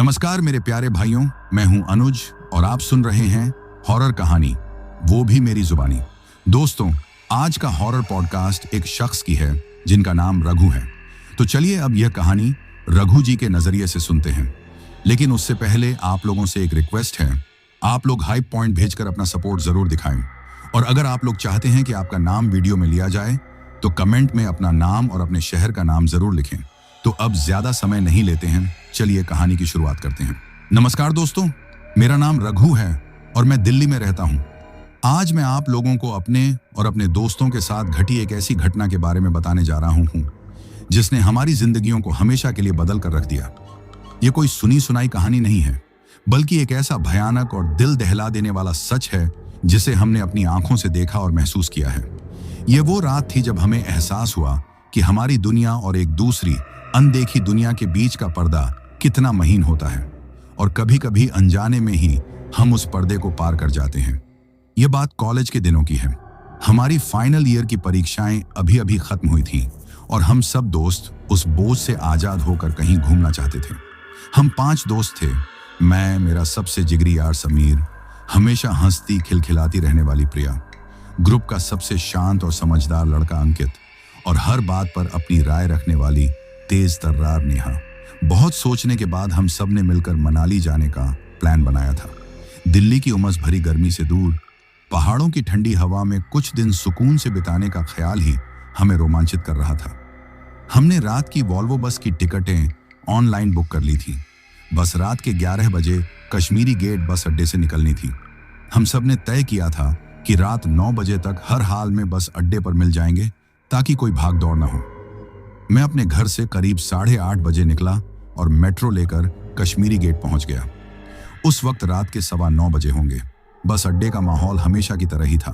नमस्कार मेरे प्यारे भाइयों, मैं हूं अनुज और आप सुन रहे हैं हॉरर कहानी, वो भी मेरी जुबानी। दोस्तों, आज का हॉरर पॉडकास्ट एक शख्स की है जिनका नाम रघु है। तो चलिए अब यह कहानी रघु जी के नजरिए से सुनते हैं। लेकिन उससे पहले आप लोगों से एक रिक्वेस्ट है, आप लोग हाइप पॉइंट भेजकर अपना सपोर्ट जरूर दिखाएं। और अगर आप लोग चाहते हैं कि आपका नाम वीडियो में लिया जाए तो कमेंट में अपना नाम और अपने शहर का नाम जरूर लिखें। तो अब ज्यादा समय नहीं लेते हैं, चलिए कहानी की शुरुआत करते हैं। नमस्कार दोस्तों, मेरा नाम रघु है और मैं दिल्ली में रहता हूं। आज मैं आप लोगों को अपने और अपने दोस्तों के साथ घटी एक ऐसी घटना के बारे में बताने जा रहा हूं जिसने हमारी जिंदगियों को हमेशा के लिए बदल कर रख दिया। ये कोई सुनी सुनाई कहानी नहीं है, बल्कि एक ऐसा भयानक और दिल दहला देने वाला सच है जिसे हमने अपनी आंखों से देखा और महसूस किया है। ये वो रात थी जब हमें एहसास हुआ कि हमारी दुनिया और एक दूसरी अनदेखी दुनिया के बीच का पर्दा कितना महीन होता है और कभी कभी अनजाने में ही हम उस पर्दे को पार कर जाते हैं। यह बात कॉलेज के दिनों की है। हमारी फाइनल ईयर की परीक्षाएं अभी अभी खत्म हुई थीं और हम सब दोस्त उस बोझ से आजाद होकर कहीं घूमना चाहते थे। हम 5 दोस्त थे, मैं, मेरा सबसे जिगरी यार समीर, हमेशा हंसती खिलखिलाती रहने वाली प्रिया, ग्रुप का सबसे शांत और समझदार लड़का अंकित और हर बात पर अपनी राय रखने वाली तेज तर्रार नेहा। बहुत सोचने के बाद हम सब ने मिलकर मनाली जाने का प्लान बनाया था। दिल्ली की उमस भरी गर्मी से दूर, पहाड़ों की ठंडी हवा में कुछ दिन सुकून से बिताने का ख्याल ही हमें रोमांचित कर रहा था। हमने रात की वॉल्वो बस की टिकटें ऑनलाइन बुक कर ली थी। बस रात के 11 बजे कश्मीरी गेट बस अड्डे से निकलनी थी। हम सब ने तय किया था कि रात 9 बजे तक हर हाल में बस अड्डे पर मिल जाएंगे ताकि कोई भाग दौड़ न हो। मैं अपने घर से करीब 8:30 बजे निकला और मेट्रो लेकर कश्मीरी गेट पहुंच गया। उस वक्त रात के 9:15 बजे होंगे। बस अड्डे का माहौल हमेशा की तरह ही था।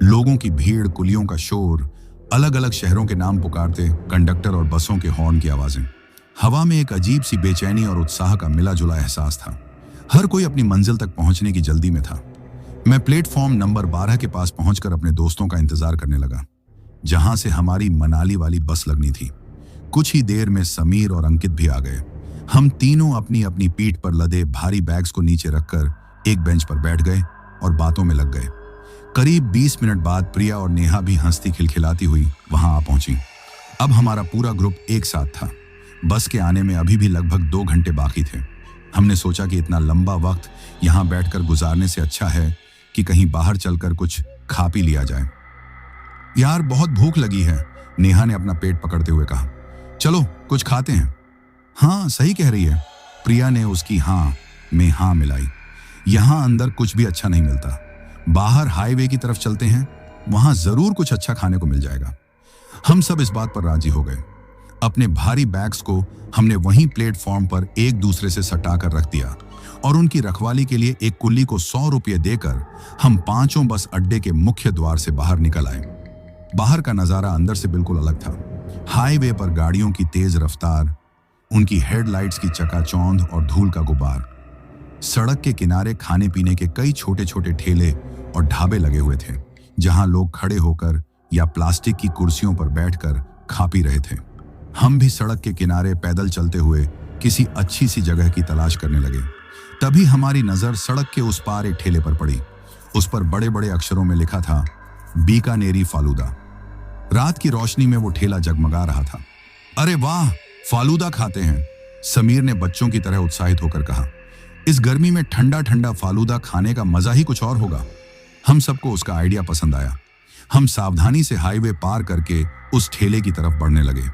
लोगों की भीड़, कुलियों का शोर, अलग अलग शहरों के नाम पुकारते कंडक्टर और बसों के हॉर्न की आवाजें। हवा में एक अजीब सी बेचैनी और उत्साह का मिला जुला एहसास था। हर कोई अपनी मंजिल तक पहुंचने की जल्दी में था। मैं प्लेटफॉर्म नंबर 12 के पास पहुंचकर अपने दोस्तों का इंतजार करने लगा, जहां से हमारी मनाली वाली बस लगनी थी। कुछ ही देर में समीर और अंकित भी आ गए। हम तीनों अपनी अपनी पीठ पर लदे भारी बैग्स को नीचे रखकर एक बेंच पर बैठ गए और बातों में लग गए। करीब 20 मिनट बाद प्रिया और नेहा भी हंसती खिलखिलाती हुई वहां आ पहुंची। अब हमारा पूरा ग्रुप एक साथ था। बस के आने में अभी भी लगभग 2 घंटे बाकी थे। हमने सोचा कि इतना लंबा वक्त यहाँ बैठकर गुजारने से अच्छा है कि कहीं बाहर चलकर कुछ खा पी लिया जाए। यार, बहुत भूख लगी है, नेहा ने अपना पेट पकड़ते हुए कहा। चलो कुछ खाते हैं। हाँ, सही कह रही है, प्रिया ने उसकी हाँ में हाँ मिलाई। यहाँ अंदर कुछ भी अच्छा नहीं मिलता। बाहर हाईवे की तरफ चलते हैं, वहां जरूर कुछ अच्छा खाने को मिल जाएगा। हम सब इस बात पर राजी हो गए। अपने भारी बैग्स को हमने वहीं प्लेटफॉर्म पर एक दूसरे से सटा कर रख दिया और उनकी रखवाली के लिए एक कुल्ली को 100 रुपये देकर हम 5 बस अड्डे के मुख्य द्वार से बाहर निकल आए। बाहर का नजारा अंदर से बिल्कुल अलग था। हाईवे पर गाड़ियों की तेज रफ्तार, उनकी हेडलाइट्स की चकाचौंध और धूल का गुबार। सड़क के किनारे खाने पीने के कई छोटे छोटे ठेले और ढाबे लगे हुए थे, जहां लोग खड़े होकर या प्लास्टिक की कुर्सियों पर बैठकर खा पी रहे थे। हम भी सड़क के किनारे पैदल चलते हुए किसी अच्छी सी जगह की तलाश करने लगे। तभी हमारी नजर सड़क के उस पार एक ठेले पर पड़ी। उस पर बड़े बड़े अक्षरों में लिखा था, बीकानेरी फालूदा। रात की रोशनी में वो ठेला जगमगा रहा था। अरे वाह, फालूदा खाते हैं, समीर ने बच्चों की तरह उत्साहित होकर कहा। इस गर्मी में ठंडा ठंडा फालूदा खाने का मजा ही कुछ और होगा। हम सबको उसका आइडिया पसंद आया। हम सावधानी से हाईवे पार करके उस ठेले की तरफ बढ़ने लगे।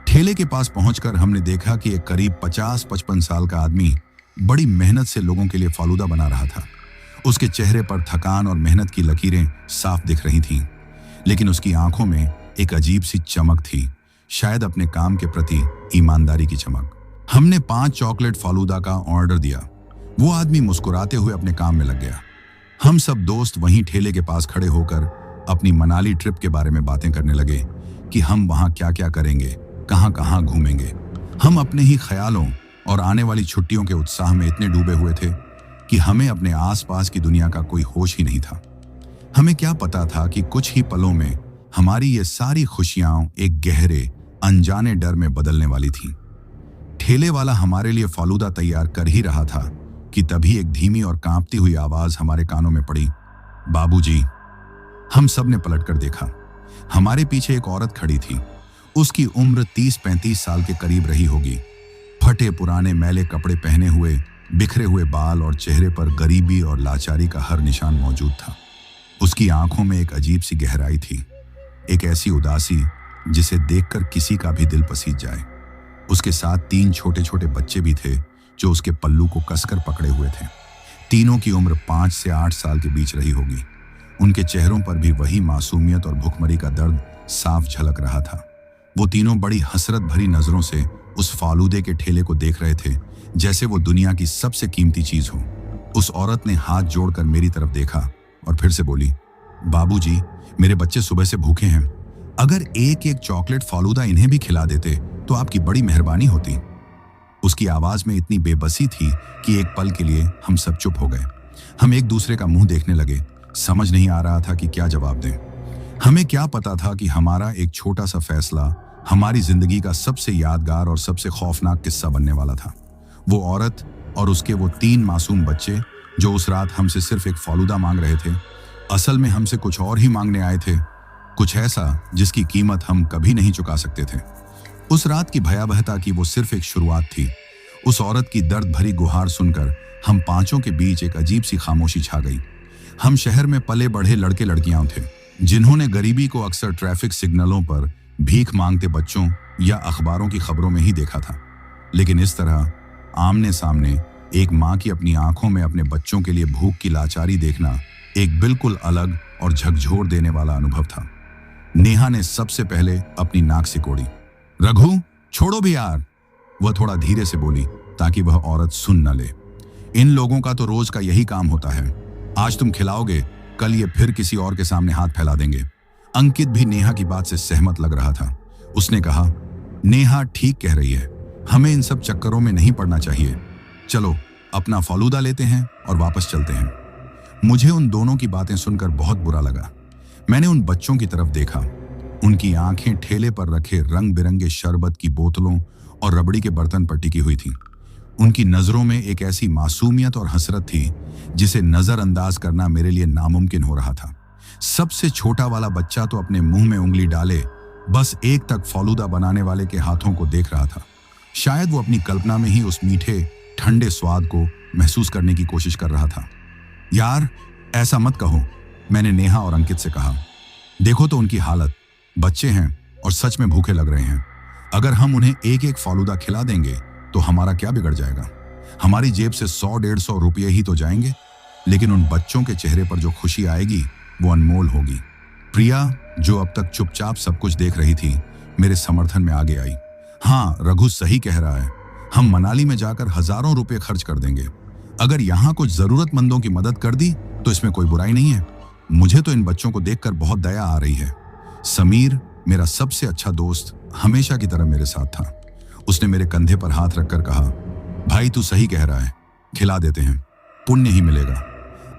ठेले के पास पहुंचकर हमने देखा कि एक करीब 50-55 साल का आदमी बड़ी मेहनत से लोगों के लिए फालूदा बना रहा था। उसके चेहरे पर थकान और मेहनत की लकीरें साफ दिख रही थीं, लेकिन उसकी आंखों में एक अजीब सी चमक थी, शायद अपने काम के प्रति ईमानदारी की चमक। हमने 5 चॉकलेट फालूदा का ऑर्डर दिया। वो आदमी मुस्कुराते हुए अपने काम में लग गया। हम सब दोस्त वहीं ठेले के पास खड़े होकर अपनी मनाली ट्रिप के बारे में बातें करने लगे कि हम वहां क्या क्या करेंगे, कहां कहां घूमेंगे। हम अपने ही ख्यालों और आने वाली छुट्टियों के उत्साह में इतने डूबे हुए थे कि हमें अपने आसपास की दुनिया का कोई होश ही नहीं था। हमें क्या पता था कि कुछ ही पलों में हमारी ये सारी खुशियां एक गहरे अनजाने डर में बदलने वाली थी। ठेले वाला हमारे लिए फालूदा तैयार कर ही रहा था कि तभी एक धीमी और कांपती हुई आवाज हमारे कानों में पड़ी, बाबूजी। हम सब ने पलटकर देखा। हमारे पीछे एक औरत खड़ी थी। उसकी उम्र 30-35 साल के करीब रही होगी। फटे पुराने मैले कपड़े पहने हुए, बिखरे हुए बाल और चेहरे पर गरीबी और लाचारी का हर निशान मौजूद था। उसकी आंखों में एक अजीब सी गहराई थी, एक ऐसी उदासी जिसे देखकर किसी का भी दिल पसीज जाए। उसके साथ 3 छोटे छोटे बच्चे भी थे जो उसके पल्लू को कसकर पकड़े हुए थे। तीनों की उम्र 5 से 8 साल के बीच रही होगी। उनके चेहरों पर भी वही मासूमियत और भुखमरी का दर्द साफ झलक रहा था। वो तीनों बड़ी हसरत भरी नजरों से उस फालूदे के ठेले को देख रहे थे, जैसे वो दुनिया की सबसे कीमती चीज हो। उस औरत ने हाथ जोड़कर मेरी तरफ देखा और फिर से बोली, बाबूजी, मेरे बच्चे सुबह से भूखे हैं। अगर एक एक चॉकलेट फालूदा इन्हें भी खिला देते तो आपकी बड़ी मेहरबानी होती। उसकी आवाज में इतनी बेबसी थी कि एक पल के लिए हम सब चुप हो गए। हम एक दूसरे का मुंह देखने लगे। समझ नहीं आ रहा था कि क्या जवाब दें। हमें क्या पता था कि हमारा एक छोटा सा फैसला हमारी जिंदगी का सबसे यादगार और सबसे खौफनाक किस्सा बनने वाला था। वो औरत और उसके वो 3 मासूम बच्चे जो उस रात हमसे सिर्फ एक फालूदा मांग रहे थे, असल में हमसे कुछ और ही मांगने आए थे, कुछ ऐसा जिसकी कीमत हम कभी नहीं चुका सकते थे। उस रात की भयावहता की वो सिर्फ एक शुरुआत थी। उस औरत की दर्द भरी गुहार सुनकर हम पांचों के बीच एक अजीब सी खामोशी छा गई। हम शहर में पले बढ़े लड़के लड़कियां थे जिन्होंने गरीबी को अक्सर ट्रैफिक सिग्नलों पर भीख मांगते बच्चों या अखबारों की खबरों में ही देखा था, लेकिन इस तरह आमने सामने एक माँ की अपनी आंखों में अपने बच्चों के लिए भूख की लाचारी देखना एक बिल्कुल अलग और झकझोर देने वाला अनुभव था। नेहा ने सबसे पहले अपनी नाक सिकोड़ी। रघु, छोड़ो भी यार, वह थोड़ा धीरे से बोली ताकि वह औरत सुन न ले। इन लोगों का तो रोज का यही काम होता है। आज तुम खिलाओगे, कल ये फिर किसी और के सामने हाथ फैला देंगे। अंकित भी नेहा की बात से सहमत लग रहा था। उसने कहा, नेहा ठीक कह रही है, हमें इन सब चक्करों में नहीं पड़ना चाहिए। चलो अपना फालूदा लेते हैं और वापस चलते हैं। मुझे उन दोनों की बातें सुनकर बहुत बुरा लगा। मैंने उन बच्चों की तरफ देखा। उनकी आंखें ठेले पर रखे रंग बिरंगे शरबत की बोतलों और रबड़ी के बर्तन पर टिकी हुई थी। उनकी नजरों में एक ऐसी मासूमियत और हसरत थी जिसे नजरअंदाज करना मेरे लिए नामुमकिन हो रहा था। सबसे छोटा वाला बच्चा तो अपने मुंह में उंगली डाले बस एक तक फालूदा बनाने वाले के हाथों को देख रहा था। शायद वो अपनी कल्पना में ही उस मीठे ठंडे स्वाद को महसूस करने की कोशिश कर रहा था। यार, ऐसा मत कहो, मैंने नेहा और अंकित से कहा। देखो तो उनकी हालत, बच्चे हैं और सच में भूखे लग रहे हैं। अगर हम उन्हें एक एक फालूदा खिला देंगे तो हमारा क्या बिगड़ जाएगा? हमारी जेब से 100-150 रुपये ही तो जाएंगे, लेकिन उन बच्चों के चेहरे पर जो खुशी आएगी वो अनमोल होगी। प्रिया, जो अब तक चुपचाप सब कुछ देख रही थी, मेरे समर्थन में आगे आई। हाँ, रघु सही कह रहा है, हम मनाली में जाकर हजारों रुपए खर्च कर देंगे। अगर यहाँ कुछ जरूरतमंदों की मदद कर दी तो इसमें कोई बुराई नहीं है। मुझे तो इन बच्चों को देखकर बहुत दया आ रही है। समीर, मेरा सबसे अच्छा दोस्त, हमेशा की तरह मेरे साथ था। उसने मेरे कंधे पर हाथ रखकर कहा, भाई तू सही कह रहा है, खिला देते हैं, पुण्य ही मिलेगा।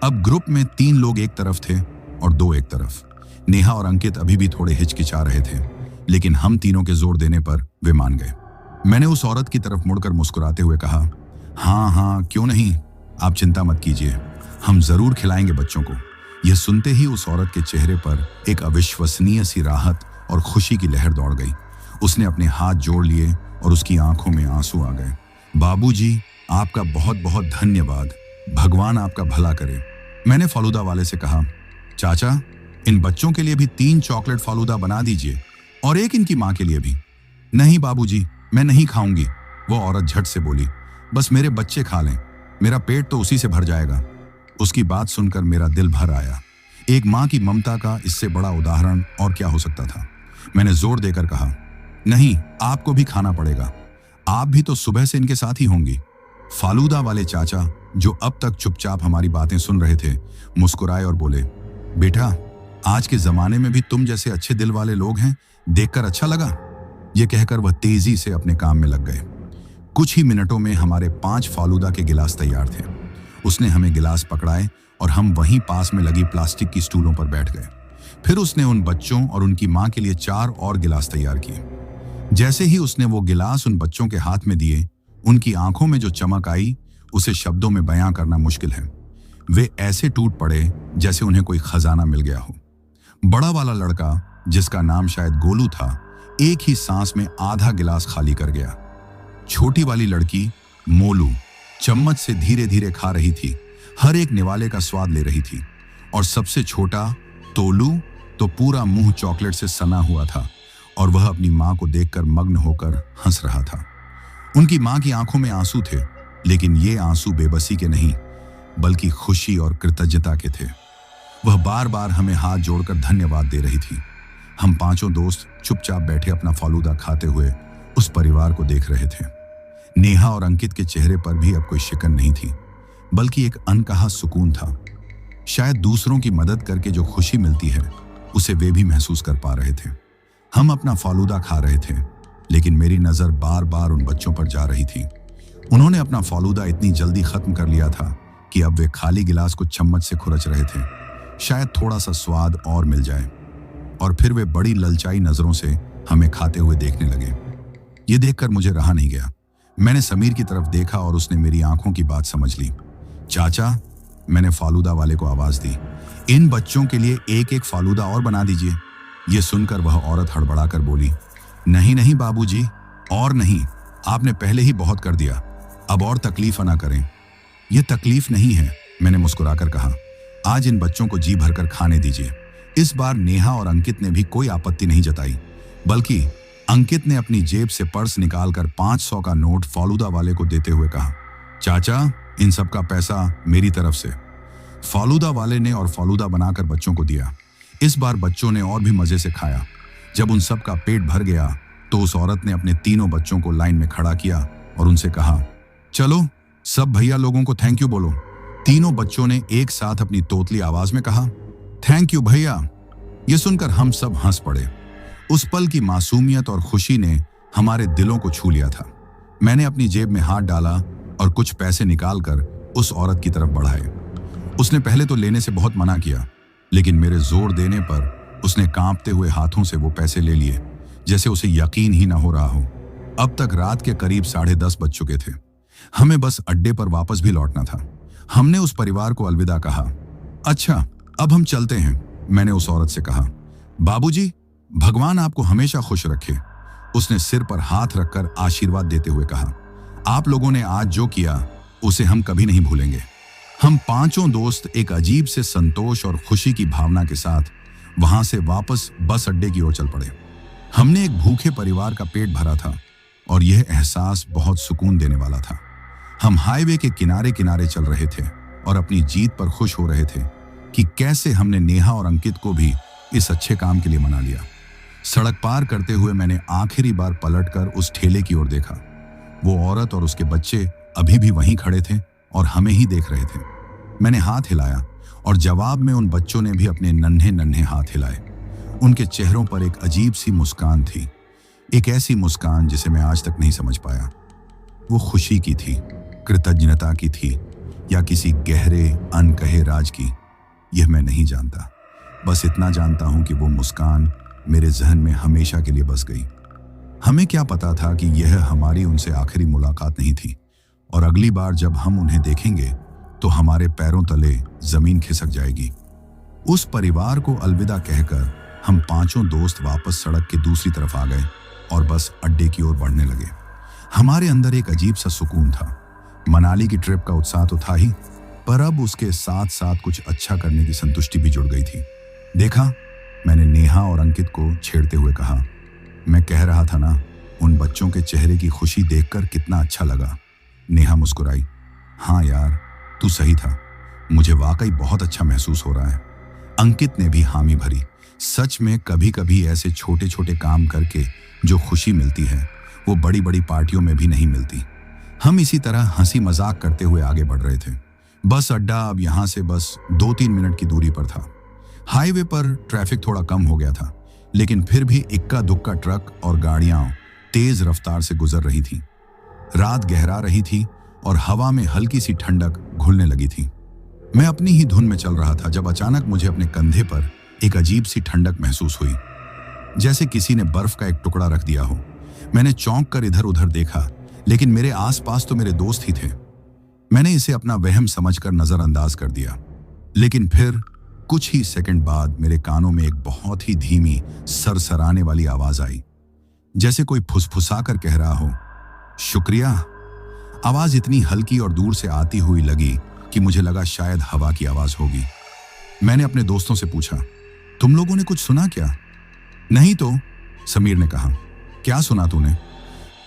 अब ग्रुप में 3 लोग एक तरफ थे और 2 एक तरफ। नेहा और अंकित अभी भी थोड़े हिचकिचा रहे थे, लेकिन हम तीनों के जोर देने पर वे मान गए। मैंने उस औरत की तरफ मुड़कर मुस्कुराते हुए कहा, हाँ हाँ, क्यों नहीं, आप चिंता मत कीजिए, हम जरूर खिलाएंगे बच्चों को। यह सुनते ही उस औरत के चेहरे पर एक अविश्वसनीय सी राहत और खुशी की लहर दौड़ गई। उसने अपने हाथ जोड़ लिए और उसकी आंखों में आंसू आ गए। बाबूजी, आपका बहुत बहुत धन्यवाद, भगवान आपका भला करे। मैंने फालूदा वाले से कहा, चाचा, इन बच्चों के लिए भी 3 चॉकलेट फालूदा बना दीजिए और एक इनकी माँ के लिए भी। नहीं बाबूजी, मैं नहीं खाऊंगी, वो औरत झट से बोली। बस मेरे बच्चे खा लें, मेरा पेट तो उसी से भर जाएगा। उसकी बात सुनकर मेरा दिल भर आया। एक माँ की ममता का इससे बड़ा उदाहरण और क्या हो सकता था। मैंने जोर देकर कहा, नहीं, आपको भी खाना पड़ेगा, आप भी तो सुबह से इनके साथ ही होंगी। फालूदा वाले चाचा, जो अब तक चुपचाप हमारी बातें सुन रहे थे, मुस्कुराए और बोले, बेटा, आज के जमाने में भी तुम जैसे अच्छे दिल वाले लोग हैं, देखकर अच्छा लगा। यह कहकर वह तेजी से अपने काम में लग गए। कुछ ही मिनटों में हमारे 5 फालूदा के गिलास तैयार थे। उसने हमें गिलास पकड़ाए और हम वहीं पास में लगी प्लास्टिक की स्टूलों पर बैठ गए। फिर उसने उन बच्चों और उनकी मां के लिए 4 और गिलास तैयार किए। जैसे ही उसने वो गिलास उन बच्चों के हाथ में दिए, उनकी आंखों में जो चमक आई उसे शब्दों में बयां करना मुश्किल है। वे ऐसे टूट पड़े जैसे उन्हें कोई खजाना मिल गया हो। बड़ा वाला लड़का, जिसका नाम शायद गोलू था, एक ही सांस में आधा गिलास खाली कर गया। छोटी वाली लड़की मोलू चम्मच से धीरे धीरे खा रही थी, हर एक निवाले का स्वाद ले रही थी। और सबसे छोटा तोलू तो पूरा मुंह चॉकलेट से सना हुआ था और वह अपनी मां को देखकर मग्न होकर हंस रहा था। उनकी मां की आंखों में आंसू थे, लेकिन ये आंसू बेबसी के नहीं बल्कि खुशी और कृतज्ञता के थे। वह बार बार हमें हाथ जोड़कर धन्यवाद दे रही थी। हम पांचों दोस्त चुपचाप बैठे अपना फालूदा खाते हुए उस परिवार को देख रहे थे। नेहा और अंकित के चेहरे पर भी अब कोई शिकन नहीं थी, बल्कि एक अनकहा सुकून था। शायद दूसरों की मदद करके जो खुशी मिलती है उसे वे भी महसूस कर पा रहे थे। हम अपना फालूदा खा रहे थे, लेकिन मेरी नजर बार बार उन बच्चों पर जा रही थी। उन्होंने अपना फालूदा इतनी जल्दी खत्म कर लिया था कि अब वे खाली गिलास को चम्मच से खुरच रहे थे, शायद थोड़ा सा स्वाद और मिल जाए। और फिर वे बड़ी ललचाई नजरों से हमें खाते हुए देखने लगे। ये देखकर मुझे रहा नहीं गया। मैंने समीर की तरफ देखा और उसने मेरी आंखों की बात समझ ली। चाचा, मैंने फालूदा वाले को आवाज दी, इन बच्चों के लिए एक एक फालूदा और बना दीजिए। ये सुनकर वह औरत हड़बड़ाकर बोली, नहीं नहीं बाबूजी, और नहीं, आपने पहले ही बहुत कर दिया, अब और तकलीफ ना करें। यह तकलीफ नहीं है, मैंने मुस्कुराकर कहा, आज इन बच्चों को जी भरकर खाने दीजिए। इस बार नेहा और अंकित ने भी कोई आपत्ति नहीं जताई, बल्कि अंकित ने अपनी जेब से पर्स निकालकर 500 का नोट फालूदा वाले को देते हुए कहा, चाचा, इन सब का पैसा मेरी तरफ से। फालूदा वाले ने और फालूदा बनाकर बच्चों को दिया। इस बार बच्चों ने और भी मजे से खाया। जब उन सब का पेट भर गया तो उस औरत ने अपने तीनों बच्चों को लाइन में खड़ा किया और उनसे कहा, चलो सब भैया लोगों को थैंक यू बोलो। तीनों बच्चों ने एक साथ अपनी तोतली आवाज में कहा, थैंक यू भैया। यह सुनकर हम सब हंस पड़े। उस पल की मासूमियत और खुशी ने हमारे दिलों को छू लिया था। मैंने अपनी जेब में हाथ डाला और कुछ पैसे निकालकर उस औरत की तरफ बढ़ाए। उसने पहले तो लेने से बहुत मना किया, लेकिन मेरे जोर देने पर उसने कांपते हुए हाथों से वो पैसे ले लिए, जैसे उसे यकीन ही ना हो रहा हो। अब तक रात के करीब 10:30 बज चुके थे। हमें बस अड्डे पर वापस भी लौटना था। हमने उस परिवार को अलविदा कहा। अच्छा, अब हम चलते हैं, मैंने उस औरत से कहा। बाबूजी, भगवान आपको हमेशा खुश रखे, उसने सिर पर हाथ रखकर आशीर्वाद देते हुए कहा। आप लोगों ने आज जो किया उसे हम कभी नहीं भूलेंगे। हम पांचों दोस्त एक अजीब से संतोष और खुशी की भावना के साथ वहां से वापस बस अड्डे की ओर चल पड़े। हमने एक भूखे परिवार का पेट भरा था और यह एहसास बहुत सुकून देने वाला था। हम हाईवे के किनारे किनारे चल रहे थे और अपनी जीत पर खुश हो रहे थे कि कैसे हमने नेहा और अंकित को भी इस अच्छे काम के लिए मना लिया। सड़क पार करते हुए मैंने आखिरी बार पलटकर उस ठेले की ओर देखा। वो औरत और उसके बच्चे अभी भी वहीं खड़े थे और हमें ही देख रहे थे। मैंने हाथ हिलाया और जवाब में उन बच्चों ने भी अपने नन्हे नन्हे हाथ हिलाए। उनके चेहरों पर एक अजीब सी मुस्कान थी, एक ऐसी मुस्कान जिसे मैं आज तक नहीं समझ पाया। वो खुशी की थी, कृतज्ञता की थी, या किसी गहरे अनकहे राज की, यह मैं नहीं जानता। बस इतना जानता हूं कि वो मुस्कान मेरे जहन में हमेशा के लिए बस गई। हमें क्या पता था कि यह हमारी उनसे आखिरी मुलाकात नहीं थी और अगली बार जब हम उन्हें देखेंगे तो हमारे पैरों तले जमीन खिसक जाएगी। उस परिवार को अलविदा कहकर हम पांचों दोस्त वापस सड़क के दूसरी तरफ आ गए और बस अड्डे की ओर बढ़ने लगे। हमारे अंदर एक अजीब सा सुकून था। मनाली की ट्रिप का उत्साह तो था ही, पर अब उसके साथ साथ कुछ अच्छा करने की संतुष्टि भी जुड़ गई थी। देखा, मैंने नेहा और अंकित को छेड़ते हुए कहा, मैं कह रहा था ना, उन बच्चों के चेहरे की खुशी देखकर कितना अच्छा लगा। नेहा मुस्कुराई, हाँ यार, तू सही था, मुझे वाकई बहुत अच्छा महसूस हो रहा है। अंकित ने भी हामी भरी। सच में कभी कभी ऐसे छोटे छोटे काम करके जो खुशी मिलती है वो बड़ी बड़ी पार्टियों में भी नहीं मिलती। हम इसी तरह हंसी मजाक करते हुए आगे बढ़ रहे थे। बस अड्डा अब यहाँ से बस 2-3 मिनट की दूरी पर था। हाईवे पर ट्रैफिक थोड़ा कम हो गया था, लेकिन फिर भी इक्का दुक्का ट्रक और गाड़ियां तेज रफ्तार से गुजर रही थी। रात गहरा रही थी और हवा में हल्की सी ठंडक घुलने लगी थी। मैं अपनी ही धुन में चल रहा था जब अचानक मुझे अपने कंधे पर एक अजीब सी ठंडक महसूस हुई, जैसे किसी ने बर्फ का एक टुकड़ा रख दिया हो। मैंने चौंक कर इधर उधर देखा, लेकिन मेरे आसपास तो मेरे दोस्त ही थे। मैंने इसे अपना वहम समझकर नजरअंदाज कर दिया, लेकिन फिर कुछ ही सेकंड बाद मेरे कानों में एक बहुत ही धीमी सरसराने वाली आवाज आई, जैसे कोई फुसफुसा कर कह रहा हो, शुक्रिया। आवाज इतनी हल्की और दूर से आती हुई लगी कि मुझे लगा शायद हवा की आवाज होगी। मैंने अपने दोस्तों से पूछा, तुम लोगों ने कुछ सुना क्या? नहीं तो, समीर ने कहा। क्या सुना तूने?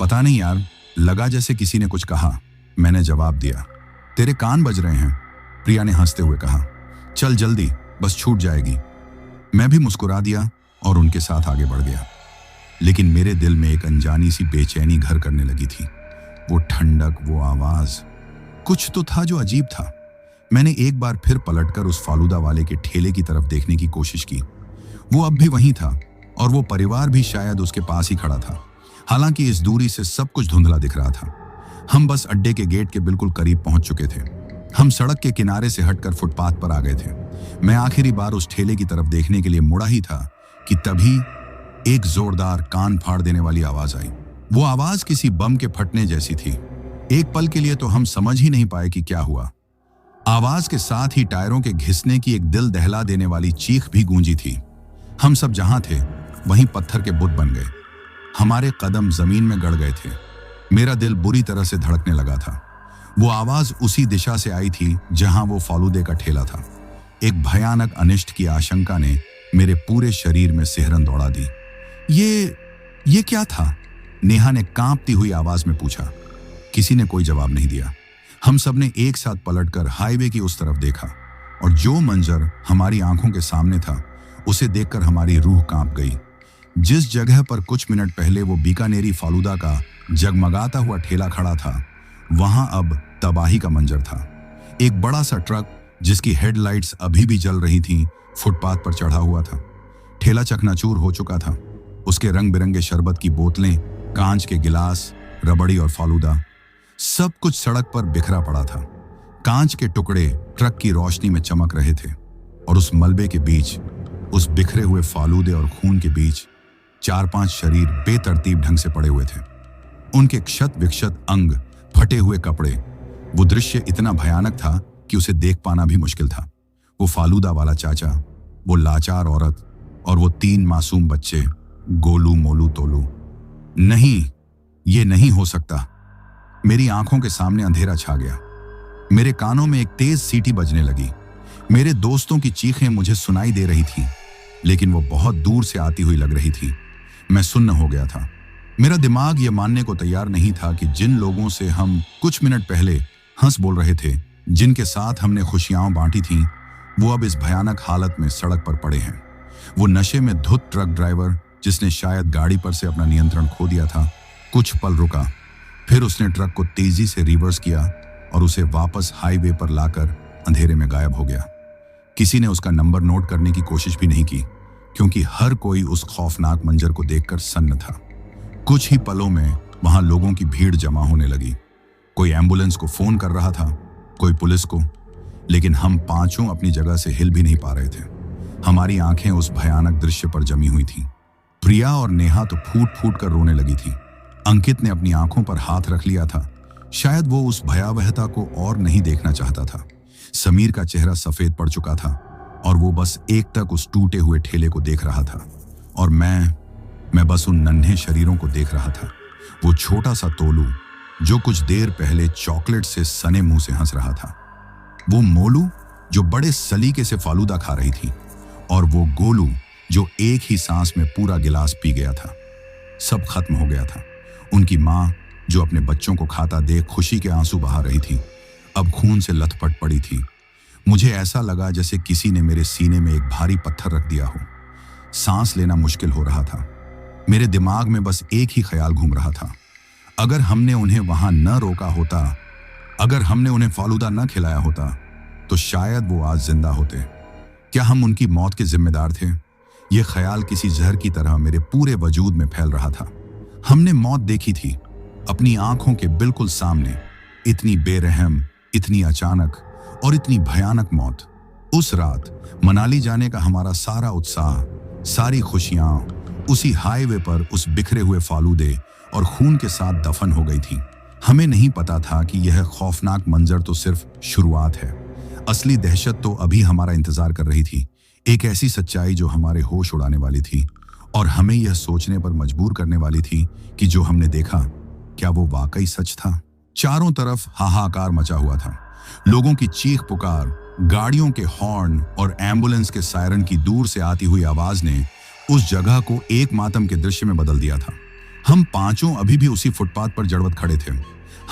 पता नहीं यार, लगा जैसे किसी ने कुछ कहा, मैंने जवाब दिया। तेरे कान बज रहे हैं, प्रिया ने हंसते हुए कहा। चल जल्दी, बस छूट जाएगी। मैं भी मुस्कुरा दिया और उनके साथ आगे बढ़ गया, लेकिन मेरे दिल में एक अनजानी सी बेचैनी घर करने लगी थी। वो ठंडक, वो आवाज, कुछ तो था जो अजीब था। मैंने एक बार फिर पलटकर उस फालूदा वाले के ठेले की तरफ देखने की कोशिश की। वो अब भी वहीं था और वो परिवार भी शायद उसके पास ही खड़ा था। हालांकि इस दूरी से सब कुछ धुंधला दिख रहा था। हम बस अड्डे के गेट के बिल्कुल करीब पहुंच चुके थे। हम सड़क के किनारे से हटकर फुटपाथ पर आ गए थे। मैं आखिरी बार उस ठेले की तरफ देखने के लिए मुड़ा ही था कि तभी एक जोरदार कान फाड़ देने वाली आवाज आई। वो आवाज किसी बम के फटने जैसी थी। एक पल के लिए तो हम समझ ही नहीं पाए कि क्या हुआ। आवाज के साथ ही टायरों के घिसने की एक दिल दहला देने वाली चीख भी गूंजी थी। हम सब जहां थे वहीं पत्थर के बुत बन गए। हमारे कदम जमीन में गड़ गए थे। मेरा दिल बुरी तरह से धड़कने लगा था। वो आवाज उसी दिशा से आई थी जहां वो फालूदे का ठेला था। एक भयानक अनिष्ट की आशंका ने मेरे पूरे शरीर में सिहरन दौड़ा दी। ये क्या था? नेहा ने कांपती हुई आवाज में पूछा। किसी ने कोई जवाब नहीं दिया। हम सब ने एक साथ पलटकर हाईवे की उस तरफ देखा और जो मंजर हमारी आंखों के सामने था उसे देखकर हमारी रूह कांप गई। जिस जगह पर कुछ मिनट पहले वो बीकानेरी फालूदा का जगमगाता हुआ ठेला खड़ा था, वहां अब तबाही का मंजर था। एक बड़ा सा ट्रक जिसकी हेडलाइट्स अभी भी जल रही थीं, फुटपाथ पर चढ़ा हुआ था। ठेला चकनाचूर हो चुका था। उसके रंग बिरंगे शरबत की बोतलें, कांच के गिलास, रबड़ी और फालूदा, सब कुछ सड़क पर बिखरा पड़ा था। कांच के टुकड़े ट्रक की रोशनी में चमक रहे थे और उस मलबे के बीच, उस बिखरे हुए फालूदे और खून के बीच 4-5 शरीर बेतरतीब ढंग से पड़े हुए थे। उनके क्षत विक्षत अंग, फटे हुए कपड़े। वो दृश्य इतना भयानक था कि उसे देख पाना भी मुश्किल था। वो फालूदा वाला चाचा, वो लाचार औरत और वो 3 मासूम बच्चे, गोलू, मोलू, तोलू। नहीं, ये नहीं हो सकता। मेरी आंखों के सामने अंधेरा छा गया। मेरे कानों में एक तेज सीटी बजने लगी। मेरे दोस्तों की चीखें मुझे सुनाई दे रही थी, लेकिन वो बहुत दूर से आती हुई लग रही थी। मैं सुन्न हो गया था। मेरा दिमाग ये मानने को तैयार नहीं था कि जिन लोगों से हम कुछ मिनट पहले हंस बोल रहे थे, जिनके साथ हमने खुशियां बांटी थीं, वो अब इस भयानक हालत में सड़क पर पड़े हैं। वो नशे में धुत ट्रक ड्राइवर, जिसने शायद गाड़ी पर से अपना नियंत्रण खो दिया था, कुछ पल रुका, फिर उसने ट्रक को तेजी से रिवर्स किया और उसे वापस हाईवे पर लाकर अंधेरे में गायब हो गया। किसी ने उसका नंबर नोट करने की कोशिश भी नहीं की, क्योंकि हर कोई उस खौफनाक मंजर को देखकर सन्न था। कुछ ही पलों में वहां लोगों की भीड़ जमा होने लगी। कोई एम्बुलेंस को फोन कर रहा था, कोई पुलिस को, लेकिन हम पांचों अपनी जगह से हिल भी नहीं पा रहे थे। हमारी आंखें उस भयानक दृश्य पर जमी हुई थीं। प्रिया और नेहा तो फूट फूट कर रोने लगी थी। अंकित ने अपनी आंखों पर हाथ रख लिया था। शायद वो उस भयावहता को और नहीं देखना चाहता था। समीर का चेहरा सफेद पड़ चुका था और वो बस एकटक उस टूटे हुए ठेले को देख रहा था। और मैं बस उन नन्हे शरीरों को देख रहा था। वो छोटा सा तोलू जो कुछ देर पहले चॉकलेट से सने मुंह से हंस रहा था, वो मोलू जो बड़े सलीके से फालूदा खा रही थी, और वो गोलू जो एक ही सांस में पूरा गिलास पी गया था। सब खत्म हो गया था। उनकी माँ जो अपने बच्चों को खाता देख खुशी के आंसू बहा रही थी, अब खून से लथपथ पड़ी थी। मुझे ऐसा लगा जैसे किसी ने मेरे सीने में एक भारी पत्थर रख दिया हो। सांस लेना मुश्किल हो रहा था। मेरे दिमाग में बस एक ही ख्याल घूम रहा था, अगर हमने उन्हें वहां न रोका होता, अगर हमने उन्हें फालूदा न खिलाया होता, तो शायद वो आज जिंदा होते। क्या हम उनकी मौत के जिम्मेदार थे? यह ख्याल किसी जहर की तरह मेरे पूरे वजूद में फैल रहा था। हमने मौत देखी थी अपनी आंखों के बिल्कुल सामने, इतनी बेरहम, इतनी अचानक और इतनी भयानक मौत। उस रात मनाली जाने का हमारा सारा उत्साह, सारी खुशियां उसी हाईवे पर उस बिखरे हुए फालूदे और खून के साथ दफन हो गई थीं। हमें नहीं पता था कि यह खौफनाक मंजर तो सिर्फ शुरुआत है। असली दहशत तो अभी हमारा इंतजार कर रही थी, एक ऐसी सच्चाई जो हमारे होश उड़ाने वाली थी और हमें यह सोचने पर मजबूर करने वाली थी कि जो हमने देखा क्या वो वाकई सच था। चारों तरफ हाहाकार मचा हुआ था। लोगों की चीख पुकार, गाड़ियों के हॉर्न और एम्बुलेंस के सायरन की दूर से आती हुई आवाज ने उस जगह को एक मातम के दृश्य में बदल दिया था। हम पांचों अभी भी उसी फुटपाथ पर जड़वत खड़े थे।